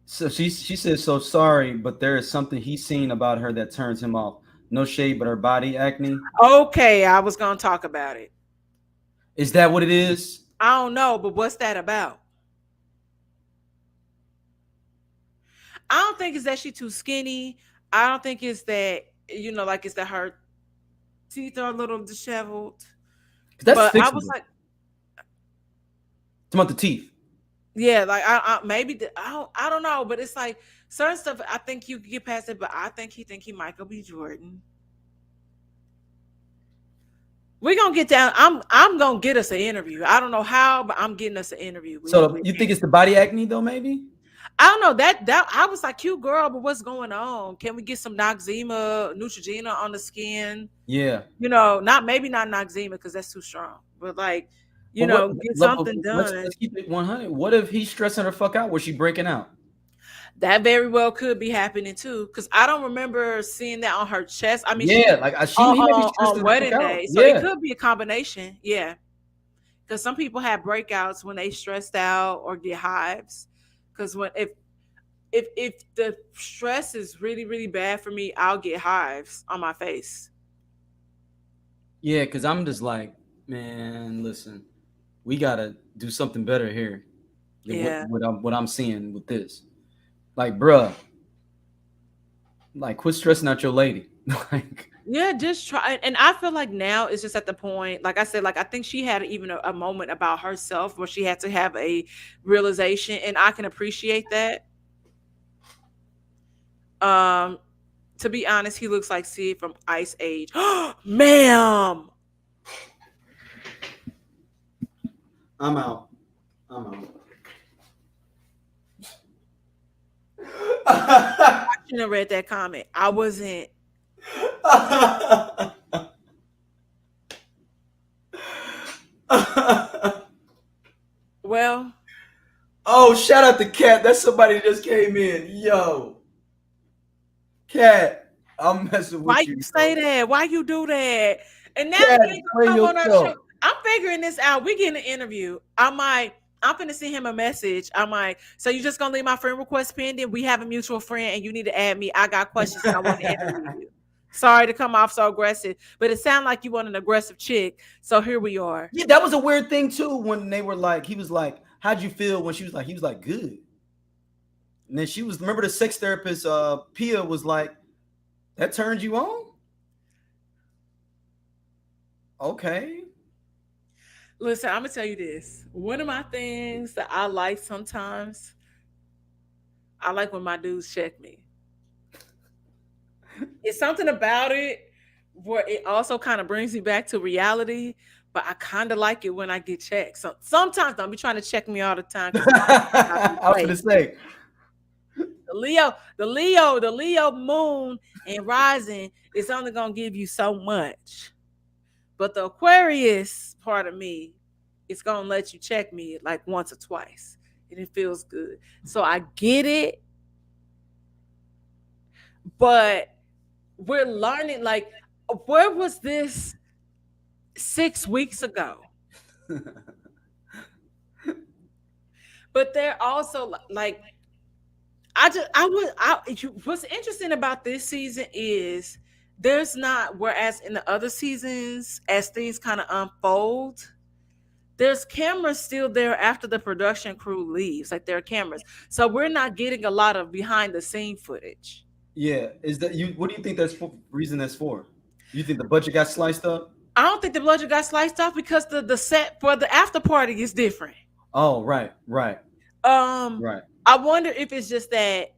so she says so sorry, but there is something he's seen about her that turns him off. No shade, but her body acne. Okay, I was gonna talk about it. Is that what it is? I don't know, but what's that about? I don't think it's that she too skinny. I don't think it's that like it's that her teeth are a little disheveled. Because that's But I was fixable. like, It's about the teeth. yeah, like I maybe I don't know, but it's like certain stuff. I think you could get past it, but I think he Michael B. Jordan. We're gonna get down. I'm gonna get us an interview. I don't know how, but I'm getting us an interview. We're gonna So get you think it's the body acne though? Maybe. I don't know that I was like, cute girl, but what's going on? Can we get some Noxzema, Neutrogena on the skin? Yeah. Not maybe not Noxzema because that's too strong, but like, But what? get something Let's done. keep it 100. What if he's stressing her fuck out? Was she breaking out? That very well could be happening too, because I don't remember seeing that on her chest. I mean, Yeah, she like he may be stressing on her fuck wedding out. day, so it Yeah. could be a combination. Yeah, because some people have breakouts when they stressed out or get hives. Because when if the stress is really really bad for me, I'll get hives on my face. Yeah, because I'm just like, man, listen, we gotta do something better here than Yeah, what I'm seeing with this. Like, bruh, like quit stressing out your lady. Like, Yeah, just try. And I feel like now it's just at the point, like I said, like I think she had even a moment about herself where she had to have a realization, and I can appreciate that. Um, to be honest, he looks like Sid from Ice Age. Ma'am, I'm out. I'm I out. shouldn't have read that comment. I wasn't. Well, Oh, shout out to Cat. That's somebody that just came in. Yo, Cat, I'm messing why with you you, say yo. that? Why you do that? And now Cat, you ain't explain gonna come on our show. yourself. I'm figuring this out. We getting an interview. I'm finna send him a message. I'm like, so you just gonna leave my friend request pending? We have a mutual friend and you need to add me. I got questions and I want to interview you. Sorry to come off so aggressive, but it sounded like you want an aggressive chick. So here we are. Yeah, that was a weird thing too. When they were like, he was like, "How'd you feel?" When she was like, he was like, "Good." And then she was, remember the sex therapist, Pia was like, "That turned you on?" Okay. Listen, I'm gonna tell you this. One of my things that I like sometimes, I like when my dudes check me. It's something about it where it also kind of brings me back to reality, but I kind of like it when I get checked. So sometimes don't be trying to check me all the time because I'll be I was gonna fake. say, The Leo moon and rising is only gonna give you so much. But the Aquarius part of me is gonna let you check me like once or twice. And it feels good. So I get it, but we're learning like where was this 6 weeks ago? But they're also like I just I would I what's interesting about this season is there's not, whereas in the other seasons as things kind of unfold, there's cameras still there after the production crew leaves, like there are cameras, so we're not getting a lot of behind the scene footage. yeah. Is that you? What do you think that's for? Reason that's for? You think the budget got sliced up? I don't think the bludgeon got sliced off because the set for the after party is different. Oh, right, right, um right. I wonder if it's just that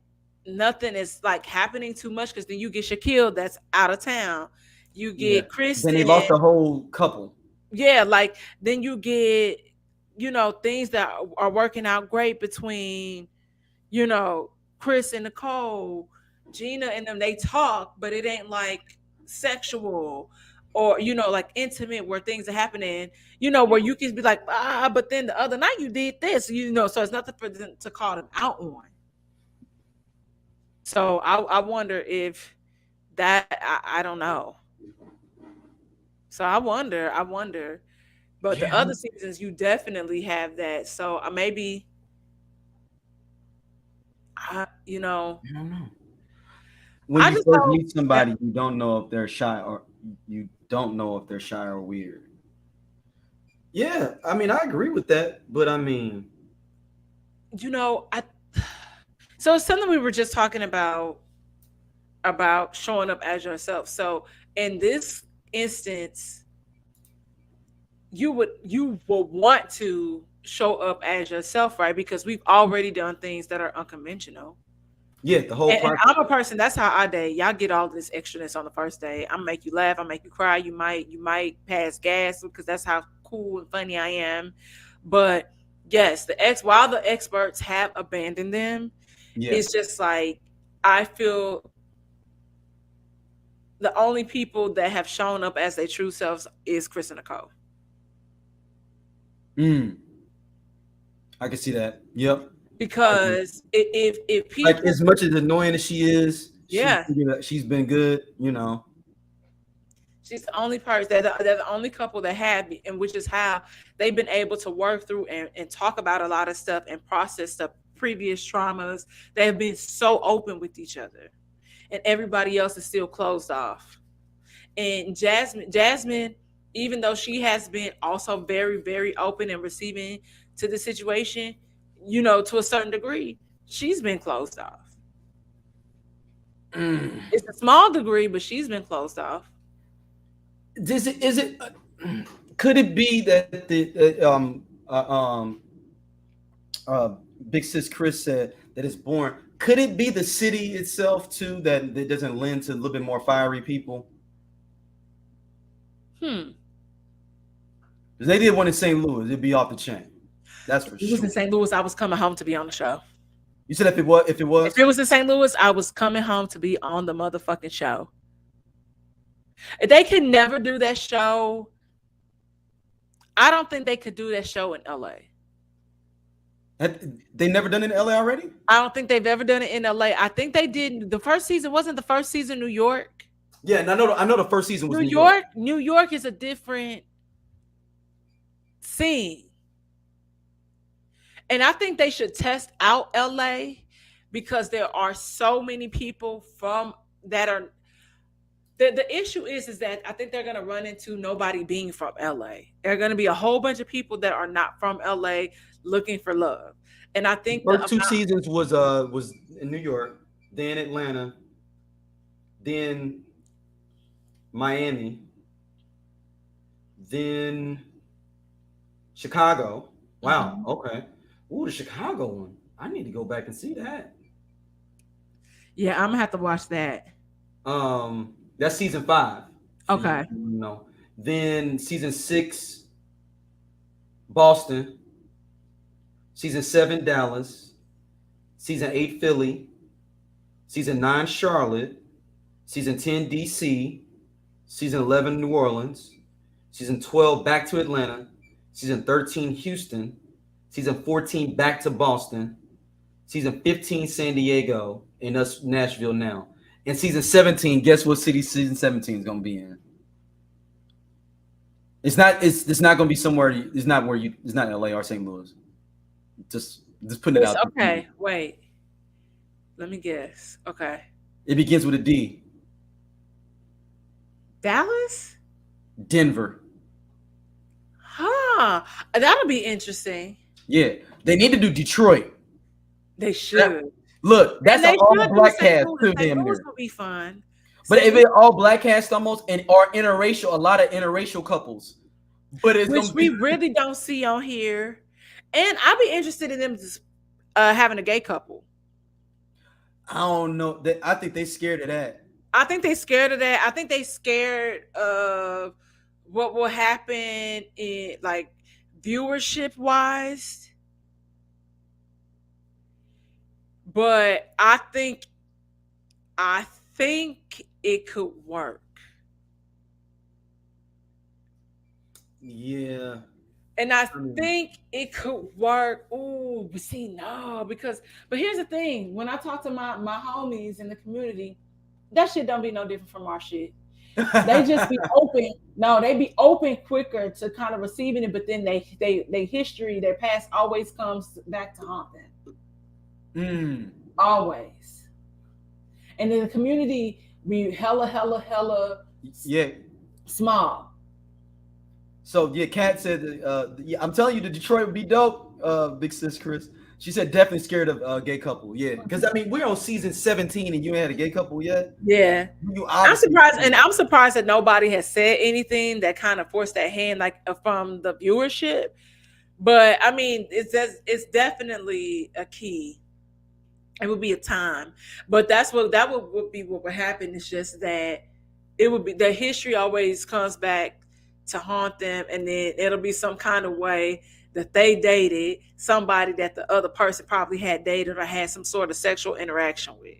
nothing is like happening too much, because then you get Shaquille that's out of town, you Yeah. get Then they Kristen, lost the whole couple. yeah, like then you get, things that are working out great between, you know, Chris and Nicole, Gina and them, they talk, but it ain't like sexual or, like intimate where things are happening, where you can be like, but then the other night you did this, so it's nothing for them to call them out on. So I wonder if that, I don't know. So I wonder. But the Yeah, other seasons, you definitely have that. So maybe, you know, I don't know. When I you just first hope meet that, somebody, you don't know if they're shy or you don't know if they're shy or weird. Yeah, I mean, I agree with that, but I mean, I so it's something we were just talking about showing up as yourself. So in this instance, you will want to show up as yourself, right? Because we've already done things that are unconventional. yeah, the whole And process. I'm a person, that's how I date. Y'all get all this extraness on the first day. I'm make you laugh, I make you cry. You might pass gas because that's how cool and funny I am. But yes, while the experts have abandoned them, Yeah. it's just like I feel the only people that have shown up as their true selves is Chris and Nicole. Mm, I can see that. Yep. I agree. Because if Like people, as much as annoying as she is, yeah, she's been good. You know. she's the only person. They're the only couple that have, and which is how they've been able to work through and talk about a lot of stuff and process the previous traumas. They've been so open with each other, and everybody else is still closed off. And Jasmine, even though she has been also very, very open and receiving to the situation, to a certain degree, she's been closed off. Mm. It's a small degree, but she's been closed off. Is it could it be that uh, Big Sis Chris said that it's born? Could it be the city itself too that doesn't lend to a little bit more fiery people? Hmm. Because they did one in St. Louis, it'd be off the chain. That's If for it was in sure. St. Louis, I was coming home to be on the show. You said if it If it was, was in St. Louis, I was coming home to be on the motherfucking show. They could never do that show. I don't think they could do that show in LA. they never done it in LA already? I don't think they've ever done it in LA. I think they did the first season. Wasn't the first season New York? Yeah, and I know the first season was New New York. York, New York is a different scene. And I think they should test out LA because there are so many people from that are the issue is that I think they're gonna run into nobody being from LA. There are gonna be a whole bunch of people that are not from LA looking for love. And I The think the first two amount seasons was in New York, then Atlanta, then Miami, then Chicago. Wow. Mhm. Okay. Ooh, the Chicago one. I need to go back and see that. Yeah, I'm gonna have to watch that. That's season 5. For you, Okay. you know. Then season 6, Boston. Season 7, Dallas. Season 8, Philly. Season 9, Charlotte. Season 10, DC. Season 11, New Orleans. Season 12, back to Atlanta. Season 13, Houston. Season 14, back to Boston. Season 15, San Diego. And us Nashville now. And season 17, guess what city season 17 is gonna be in? It's not gonna be somewhere. It's not where you. It's not LA or St. Louis. Just putting it It's out there. okay. Wait. Let me guess. Okay. It begins with a D. Dallas? Denver. Huh. That'll be interesting. Yeah, they need to do Detroit. They That- should. Look, And that's an they all should do black St. cast Louis. too, St. damn Louis near. will be fun. But St. if Louis, it all black cast almost and are interracial, a lot of interracial couples. But it's which gonna we be. really don't see on here. And I'd be interested in them just having a gay couple. I don't know. I think they scared of that. I think they scared of that. I think they scared of what will happen in like viewership wise. But I think it could work. Yeah. And I I mean, think it could work. Ooh, but see, no, because but here's the thing: when I talk to my homies in the community, that shit don't be no different from our shit. They just be open. No, they be open quicker to kind of receiving it, but then they history, their past always comes back to haunt them. mm, Always. And then the community be hella yeah. small. So yeah, Kat said, yeah, I'm telling you, the Detroit would be dope. Big sis Chris, she said definitely scared of gay couple. Yeah, because I mean we're on season 17 and you ain't had a gay couple yet. Yeah. You I'm obviously surprised, and I'm surprised that nobody has said anything that kind of forced that hand, like from the viewership. But I mean, it's definitely a key. It would be a time, but would be what would happen. It's just that it would be the history always comes back to haunt them, and then it'll be some kind of way that they dated somebody that the other person probably had dated or had some sort of sexual interaction with.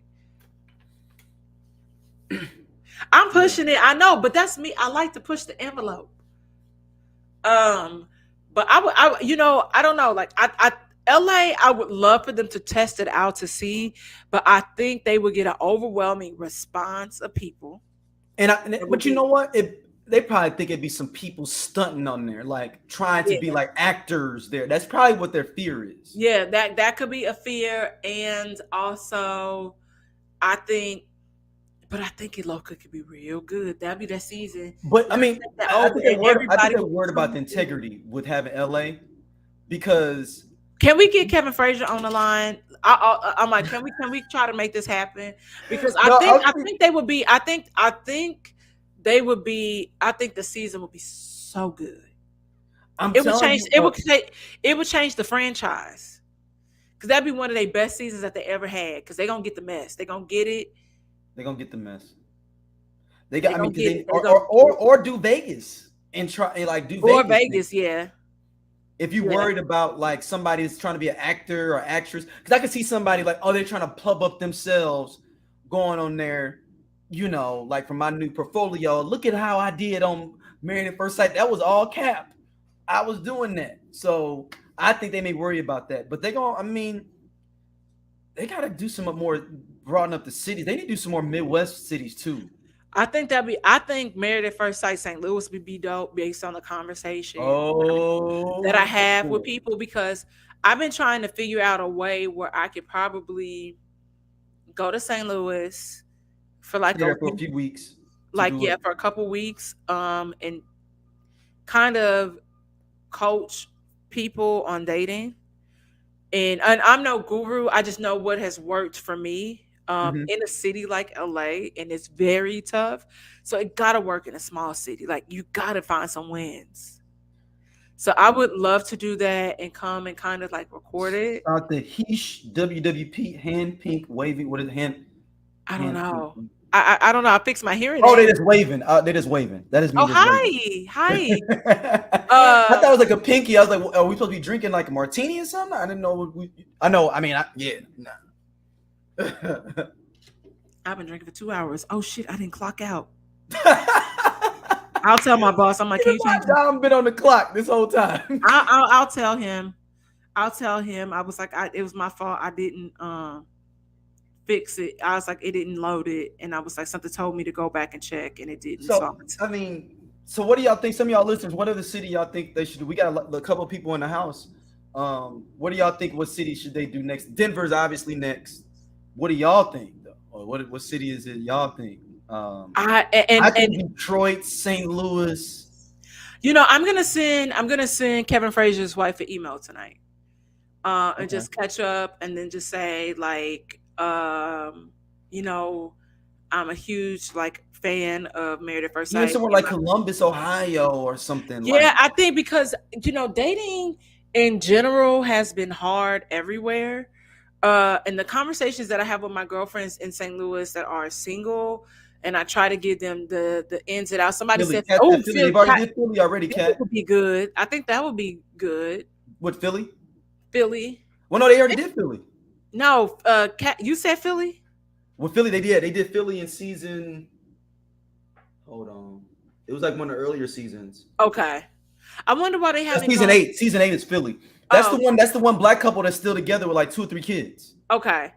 I'm yeah. pushing it. I know, but that's me. I like to push the envelope. Um, but I don't know. Like LA, I would love for them to test it out to see, but I think they would get an overwhelming response of people. It would But you know be, what? They probably think it'd be some people stunting on there, like trying to be yeah, like actors there. That's probably what their fear is. yeah, that could be a fear, and also I think, but I think it local could be real good. That'd be that season. But I Let's mean, take that over, I think and they're everybody worried would be about the tuned in. integrity with having LA because Can we get Kevin Frazier on the line? I'm like, can we try to make this happen? Because I No, think I I think think they would be. I think they would be. I think the season would be so good. I'm It would telling change. you. It would change the franchise because that'd be one of their best seasons that they ever had. Because they're gonna get the mess. They're gonna get it. They're gonna get the mess. They got. They're I mean, gonna because get it. they They're gonna or do Vegas and try and like do or Vegas next. Vegas. Yeah, If you yeah. worried about like somebody is trying to be an actor or actress, because I could see somebody like, oh, they're trying to pub up themselves, going on there, like from my new portfolio. Look at how I did on Married at First Sight. That was all cap. I was doing that. So I think they may worry about that. But I mean, they gotta do some more broaden up the cities. They need to do some more Midwest cities too. I think Married at First Sight St. Louis would be dope based on the conversation that I Oh, have with people because I've been trying to figure out a way where I could probably go to St. Louis for like stay a there for a week, few weeks to like do yeah, it. for a couple weeks, and kind of coach people on dating. And I'm no guru. I just know what has worked for me. Mhm. In a city like LA, and it's very tough. So it gotta work in a small city. Like you gotta find some wins. So I would love to do that and come and kind of like record it. Out the Heesh WWP hand pink waving. What is it? I don't Hand pink? know. I don't know. I fixed my hearing Oh, they aid. just waving. They just waving. That is me Oh just waving. hi, hi. I thought it was like a pinky. I was like, are we supposed to be drinking like a martini or something? I didn't know what we. I know. I mean, yeah. Nah. I've been drinking for 2 hours. Oh shit, I didn't clock out. I'll tell my boss. I'm like, can you change? I've been on the clock this whole time. I'll tell him. I'll tell him. I was like, it was my fault. I didn't fix it. I was like, it didn't load it, and I was like, something told me to go back and check, and it didn't. So So I mean, so what do y'all think? Some of y'all listeners, what other city y'all think they should do? We got a couple of people in the house. What do y'all think? What city should they do next? Denver's obviously next. What do y'all think though? Or what city is it y'all think? I I and think Detroit, St. Louis. I'm gonna send Kevin Frazier's wife an email tonight. And Okay. just catch up and then just say like you know I'm a huge like fan of Married at First Even Sight. somewhere like Columbus, Ohio, or something Yeah, like. I think because dating in general has been hard everywhere. And the conversations that I have with my girlfriends in St. Louis that are single, and I try to give them the ins and outs. Somebody Philly. said, Cat "Oh, said Philly. They've already did Philly already, Philly Cat. would be good." I think that would be good. What Philly? Philly. Well, no, they already did Philly. No, Cat, you said Philly. Well, Philly, they did. They did Philly in season. Hold on. It was like one of the earlier seasons. Okay. I wonder why they That's haven't season gone. 8. Season 8 is Philly. That's the Oh, one. That's the one black couple that's still together with like 2 or 3 kids. okay.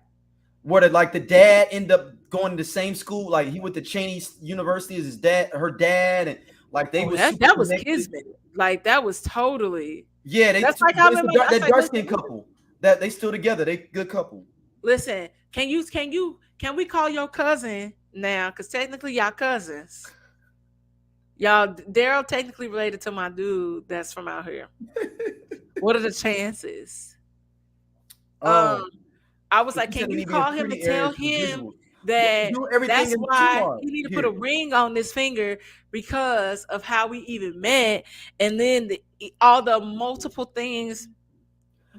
Where the dad ended up going to the same school. Like he went to Cheney University as his dad, her dad, and like they Oh, were that super that was connected. kismet. Like that was totally. Yeah, That's like I but it's remember. the, That's that like dark listen, skinned couple that they still together. They good couple. listen. Can we call your cousin now? Because technically y'all cousins. Y'all Daryl technically related to my dude that's from out here. What are the chances? Oh, Um, I was like, he can said they you need to be in call him and pretty tell areas for him visuals. that Do everything that's in the why QR he need to put a here. ring on this finger because of how we even met, and then all the multiple things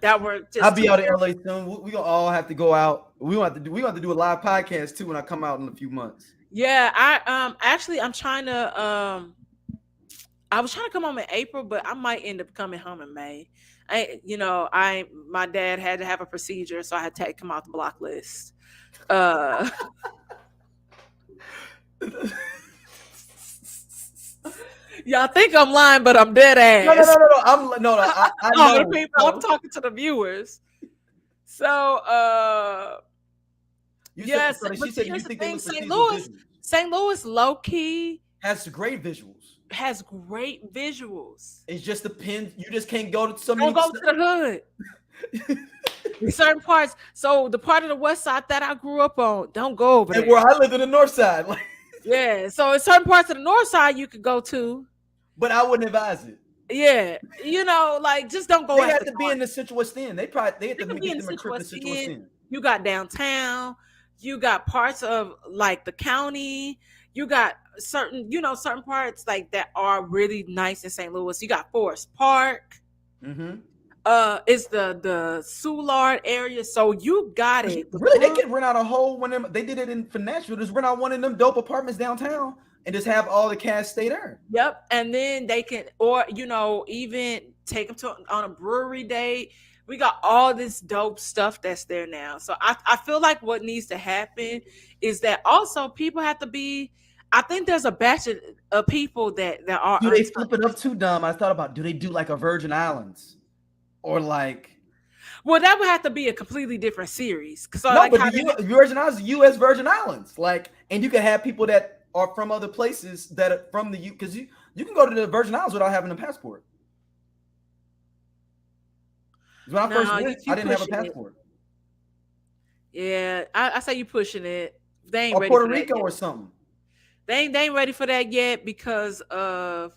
that were I'll just be too. out in LA soon. We gonna all have to go out. We gonna have to do a live podcast too when I come out in a few months. Yeah, actually I'm trying to I was trying to come home in April, but I might end up coming home in May. My dad had to have a procedure, so I had to take him off the block list. Uh Y'all think I'm lying, but I'm dead No, no, ass. no, no, no. I Oh, the know. people, I'm talking to the viewers. So, You said yes, so but she said you here's the think they thing: look for St. seasonal Louis, visuals. St. Louis, low key Has great visuals. has great visuals. It's just depends. You just can't go to so Don't many. go to the hood. In certain parts. So the part of the West Side that I grew up on, don't go over And there. where I lived in the North Side, Yeah. So in certain parts of the North Side, you could go to. but I wouldn't advise it. Yeah, like just don't go They after had to be in Carter. the Central West End. They had They to could be get in them a Central crib in West Central West End. End. You got downtown. You got parts of like the county. You got certain parts like that are really nice in St. Louis. You got Forest Park. Mm-hmm. It's the Soulard area. So you got it. The Really, they Brook. could rent out a whole one of them. They did it in for Nashville. Just rent out one of them dope apartments downtown and just have all the cast stay there. Yep. And then they can, or even take them to on a brewery date. We got all this dope stuff that's there now. So I feel like what needs to happen is that also people have to be. I think there's a batch of people that are Do they flip it up untouched. too dumb? I thought about do they do like a Virgin Islands or like Well, that would have to be a completely different series. So no, like but how they do. Virgin Islands, U.S. Virgin Islands, like, and you can have people that are from other places that are from the U because you can go to the Virgin Islands without having a passport. 'Cause when I first No, went, I you didn't have a pushing it. passport. Yeah, I say you pushing it. They ain't Or ready Puerto for that Rico yet. or something. They ain't ready for that yet because of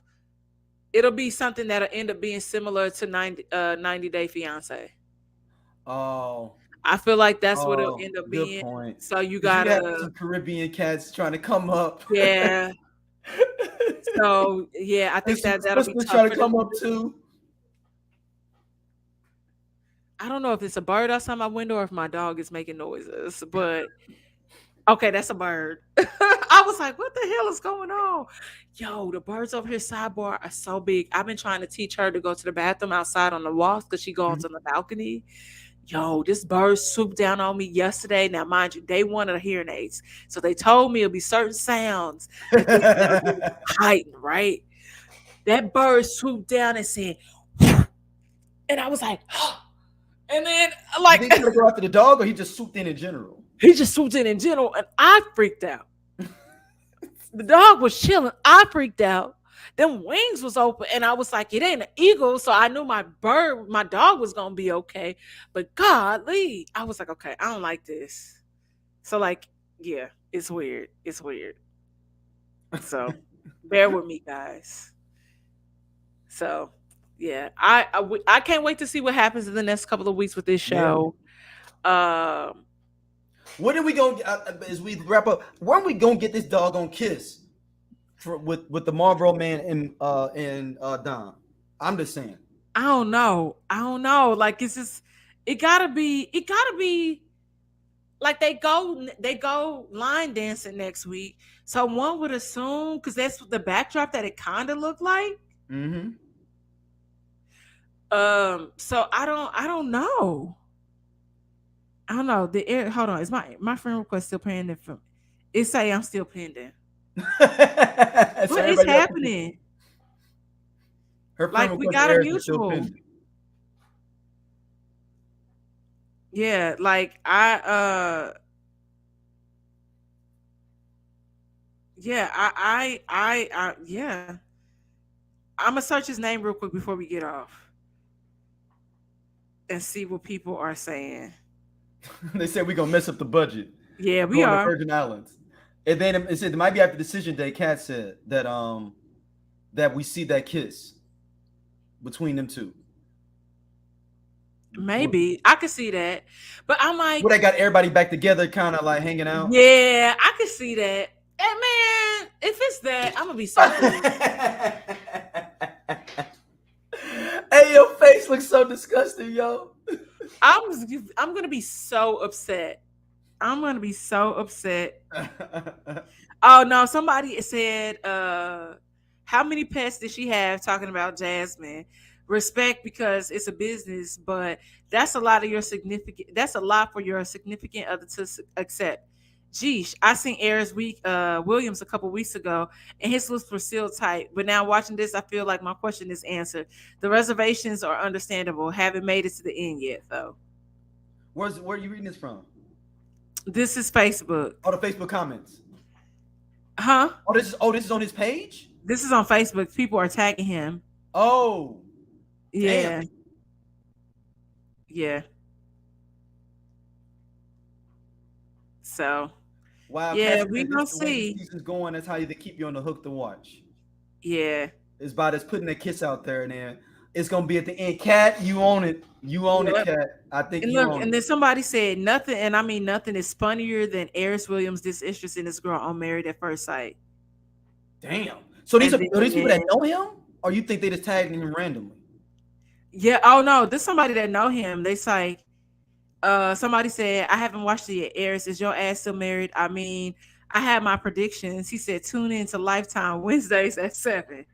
it'll be something that'll end up being similar to 90 Day Fiance. Oh, I feel like that's what it'll oh, end up good being. point. So you Because you have gotta, some Caribbean cats trying to come up. yeah. So yeah, I And think some that'll be Christmas tough trying to for them come to up do. too. I don't know if it's a bird outside my window or if my dog is making noises, but okay, that's a bird. I was like, what the hell is going on? Yo, the birds over here sidebar are so big. I've been trying to teach her to go to the bathroom outside on the walks because she goes Mhm. on the balcony. Yo, this bird swooped down on me yesterday. Now, mind you, they wanted a hearing aids. So they told me it'll be certain sounds that'll be heightened, right? That bird swooped down and said, and I was like, and then You like think he's gonna go after the dog, or he just swooped in general? he just swooped in general, and I freaked out. The dog was chilling. I freaked out. Them wings was open, and I was like, it ain't an eagle, so I knew my dog was gonna be okay. But godly, I was like, okay, I don't like this. So like, yeah, it's weird. It's weird. So bear with me, guys. So yeah, I can't wait to see what happens in the next couple of weeks with this Yeah. show. Um, When are we going? As we wrap up, when are we gonna get this doggone kiss with the Marlboro Man and Don? I'm just saying. I don't know. I don't know. Like it's just it gotta be like they go line dancing next week. So one would assume because that's the backdrop that it kind of looked like. Mm-hmm. So I don't know. I don't know. Hold on. Is my friend request still pending from it say I'm still pending. So What is everybody else, happening? her friend Like we request for got a Eric is still mutual. pending. Yeah, like yeah, yeah. I'm gonna search his name real quick before we get off and see what people are saying. They said we're gonna mess up the budget Yeah, we going to are. Virgin Islands. And then it said it might be after decision day. Cat said that we see that kiss between them two. What Maybe I could see that, but I'm like, they got everybody back together, kind of like hanging out. yeah, I could see that. And man, if it's that, I'm gonna be so pissed. Hey, your face looks so disgusting, yo. I'm I'm gonna be so upset. I'm gonna be so upset. Oh no, somebody said, how many pets did she have talking about Jasmine? Respect because it's a business, but that's a lot for your significant other to accept. Geesh, I seen Ayers week Williams a couple weeks ago and his lips were still tight. But now watching this, I feel like my question is answered. The reservations are understandable. Haven't made it to the end yet though. Where are you reading this from? This is Facebook. Oh, the Facebook comments. Huh? Oh, this is on his page. This is on Facebook. People are tagging him. Oh, damn. Yeah. Yeah. So Wow, Cat yeah, we said this gonna the way the see. season's going. That's how they keep you on the hook to watch. Yeah. It's about us putting a kiss out there, and then it's gonna be at the end. Cat, you own it. You own it, Yep. Cat. I think And you look, own and it. then somebody said nothing, and I mean nothing is funnier than Eris Williams' disinterest in this girl on Married at First Sight. Damn. So And are these people that then know him, or you think they just tagged him randomly? yeah, oh no, there's somebody that know him. They say, somebody said, I haven't watched it yet. Eris, is your ass still married? I mean, I had my predictions. He said, tune in to Lifetime Wednesdays at 7.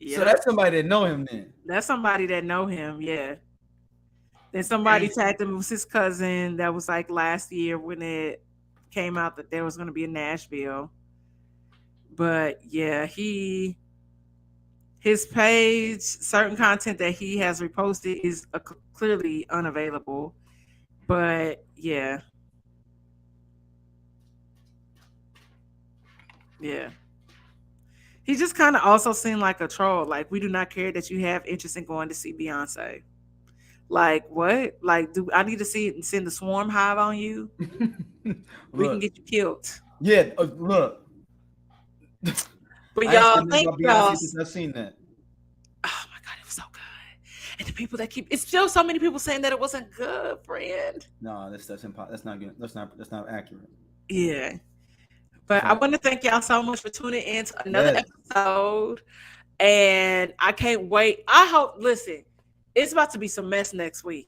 So Yep. that's somebody that know him then. That's somebody that know him, yeah. Then somebody Damn. tagged him with his cousin. That was like last year when it came out that there was going to be in Nashville. But yeah, his page, certain content that he has reposted is clearly unavailable. But yeah, yeah. He just kind of also seemed like a troll. Like, we do not care that you have interest in going to see Beyonce. Like, what? Like, do I need to see it and send the swarm hive on you? We can Look, get you killed. yeah, look. But I ain't y'all, said nothing thank about y'all. Beyonce since I've seen that. Oh my god, it was so good. And the people that keep, it's still so many people saying that it wasn't good, friend. No, that's impossible. That's not good. That's not accurate. Yeah. But I Fact. want to thank y'all so much for tuning in to another Yes. episode. And I can't wait. I hope, listen, it's about to be some mess next week.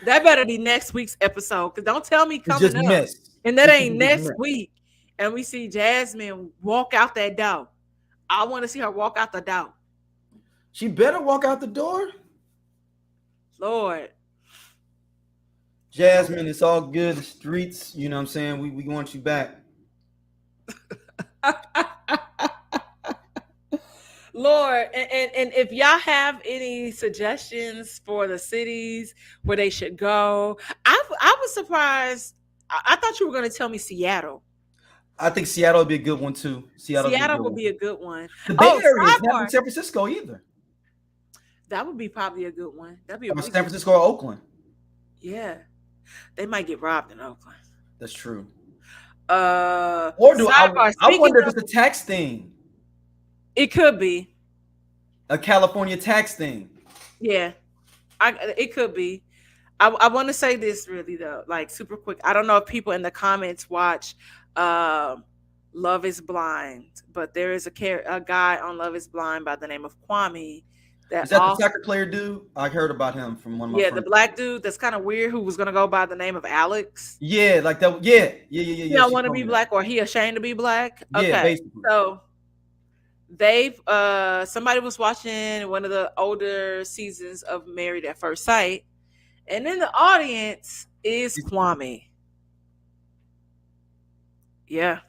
That better be next week's episode. Because don't tell me It's coming just up. mess. And that This ain't is just next mess. week. And we see Jasmine walk out that door. I want to see her walk out the door. She better walk out the door. Lord. Jasmine, it's all good. The streets, you know what I'm saying? We want you back. Lord, and if y'all have any suggestions for the cities where they should go, I was surprised. I thought you were going to tell me Seattle. I think Seattle would be a good one too. Seattle would be a Seattle good would one. be a good one. The Bay Oh, Area is not sidebar. in San Francisco either. That would be probably a good one. That'd be a Or really San good. Francisco or Oakland. Yeah, they might get robbed in Oakland. That's true. Or do Sidebar. I Speaking wonder if of, it's a tax thing, it could be. a California tax thing. Yeah, it could be. I want to say this really though, like super quick. I don't know if people in the comments watch Love Is Blind, but there is a guy on Love Is Blind by the name of Kwame that Is that the also, soccer player dude? I heard about him from one of my yeah, the friends. black dude that's kind of weird who was gonna go by the name of Alex. Yeah, like that. Yeah. He Yeah. don't She want to told be me that. black or he ashamed to be black. Yeah, Okay, basically. so they've somebody was watching one of the older seasons of Married at First Sight, and in the audience is Kwame. Yeah.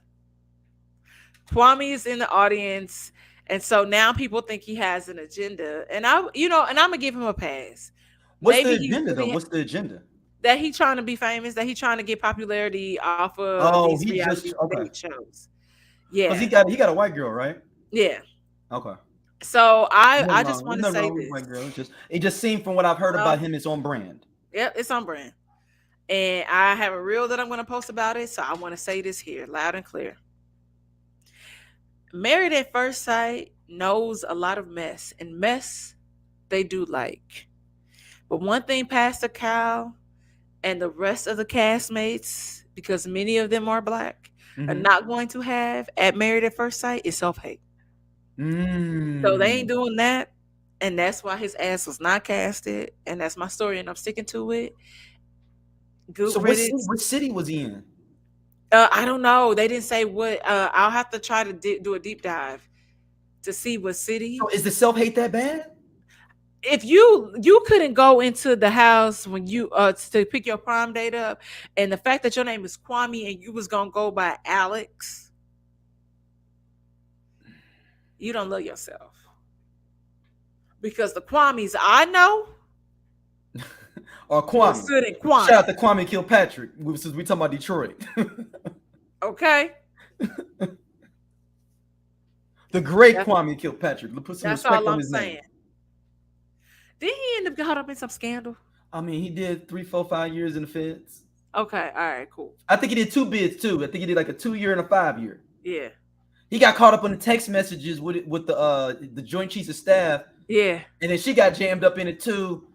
Kwame is in the audience. And so now people think he has an agenda. And and I'm gonna give him a pass. What's Maybe the he agenda though? really What's the agenda? that he trying to be famous, that he trying to get popularity off of Oh, these he reality just okay. date shows. Cause Yeah. he got a white girl, right? Yeah. Okay. So I Nothing just wrong. want There's to nothing say wrong with this. white girl. It just seemed from what I've heard about Well, him, it's on brand. yeah, it's on brand. And I have a reel that I'm gonna post about it. So I want to say this here loud and clear. Married at First Sight knows a lot of mess, and mess they do like. But one thing Pastor Cal and the rest of the castmates, because many of them are black, are Mm-hmm. not going to have at Married at First Sight is self-hate. So they ain't doing that. And that's why his ass was not casted. And that's my story, and I'm sticking to it. Good So riddance. what city was he in? I don't know. They didn't say what. I'll have to try to do a deep dive to see what city. So is the self hate that bad? If you couldn't go into the house when you to pick your prom date up, and the fact that your name is Kwame and you was gonna go by Alex, you don't love yourself. Because the Kwames I know Or was Kwame? good in Shout out Kwame. to Kwame Kilpatrick. Since we talking about Detroit, Okay, the great that's, Kwame Kilpatrick. Let's put some that's respect all on I'm his name. saying. Did he end up caught up in some scandal? I mean, he did 3, 4, 5 years in the feds. Okay, all right, cool. I think he did 2 bids too. I think he did like a 2 year and a 5 year. Yeah, He got caught up in the text messages with the Joint Chiefs of Staff, yeah, and then she got jammed up in it too.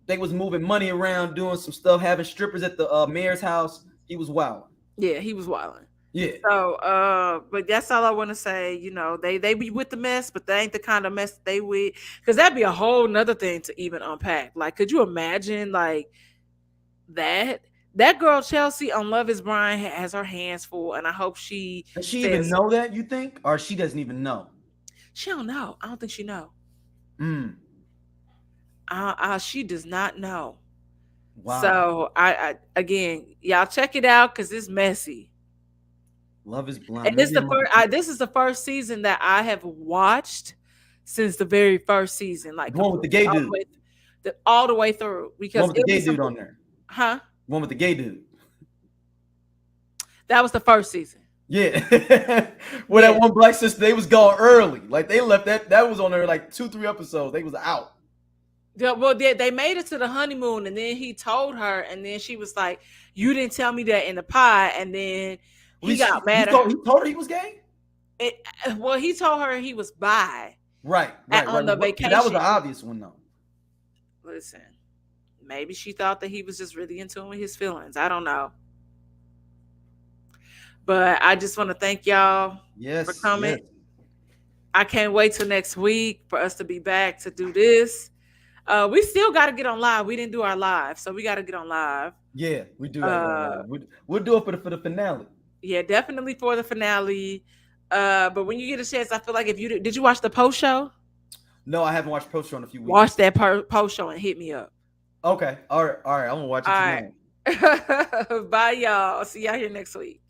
They was moving money around, doing some stuff, having strippers at the mayor's house. He was wild. yeah. He was wilding. Yeah, So, but that's all I want to say. You know, they be with the mess, but they ain't the kind of mess they with. Because that'd be a whole nother thing to even unpack. Like, could you imagine like that? That girl Chelsea on Love Is Blind has her hands full, and I hope she does she even says know that? You think, or she doesn't even know? she don't know. I don't think she know. Mm, She does not know. wow. So I again, y'all check it out because it's messy. Love is And blind. Maybe I'm gonna keep this is the first season that I have watched since the very first season, like the one with the completely gay dude. all the way through The one because with the it'll be gay some dude on there. huh? The one with the gay dude. That was the first season. Yeah. Where Yeah. that one black sister, they was gone early. Like they left that was on there like 2, 3 episodes. They was out. Yeah, well, they made it to the honeymoon, and then he told her, and then she was like, "You didn't tell me that in the pie," and then he got mad at her. He told her he was gay? It, well, he told her he was bi Right, right, on right. the But that was vacation. the obvious one though. Listen, maybe she thought that he was just really in tune with his feelings. I don't know. But I just want to thank y'all for Yes, coming. yes. I can't wait till next week for us to be back to do this. We still got to get on live. We didn't do our live, so we got to get on live. Yeah, we do that Uh, live. We'll do it for the finale. yeah, definitely for the finale. But when you get a chance, I feel like if you did you watch the post show? No, I haven't watched post show in a few Watch weeks. that post show and hit me up. Okay. All right, all right. I'm gonna watch it All tonight. right. Bye, y'all. See y'all here next week.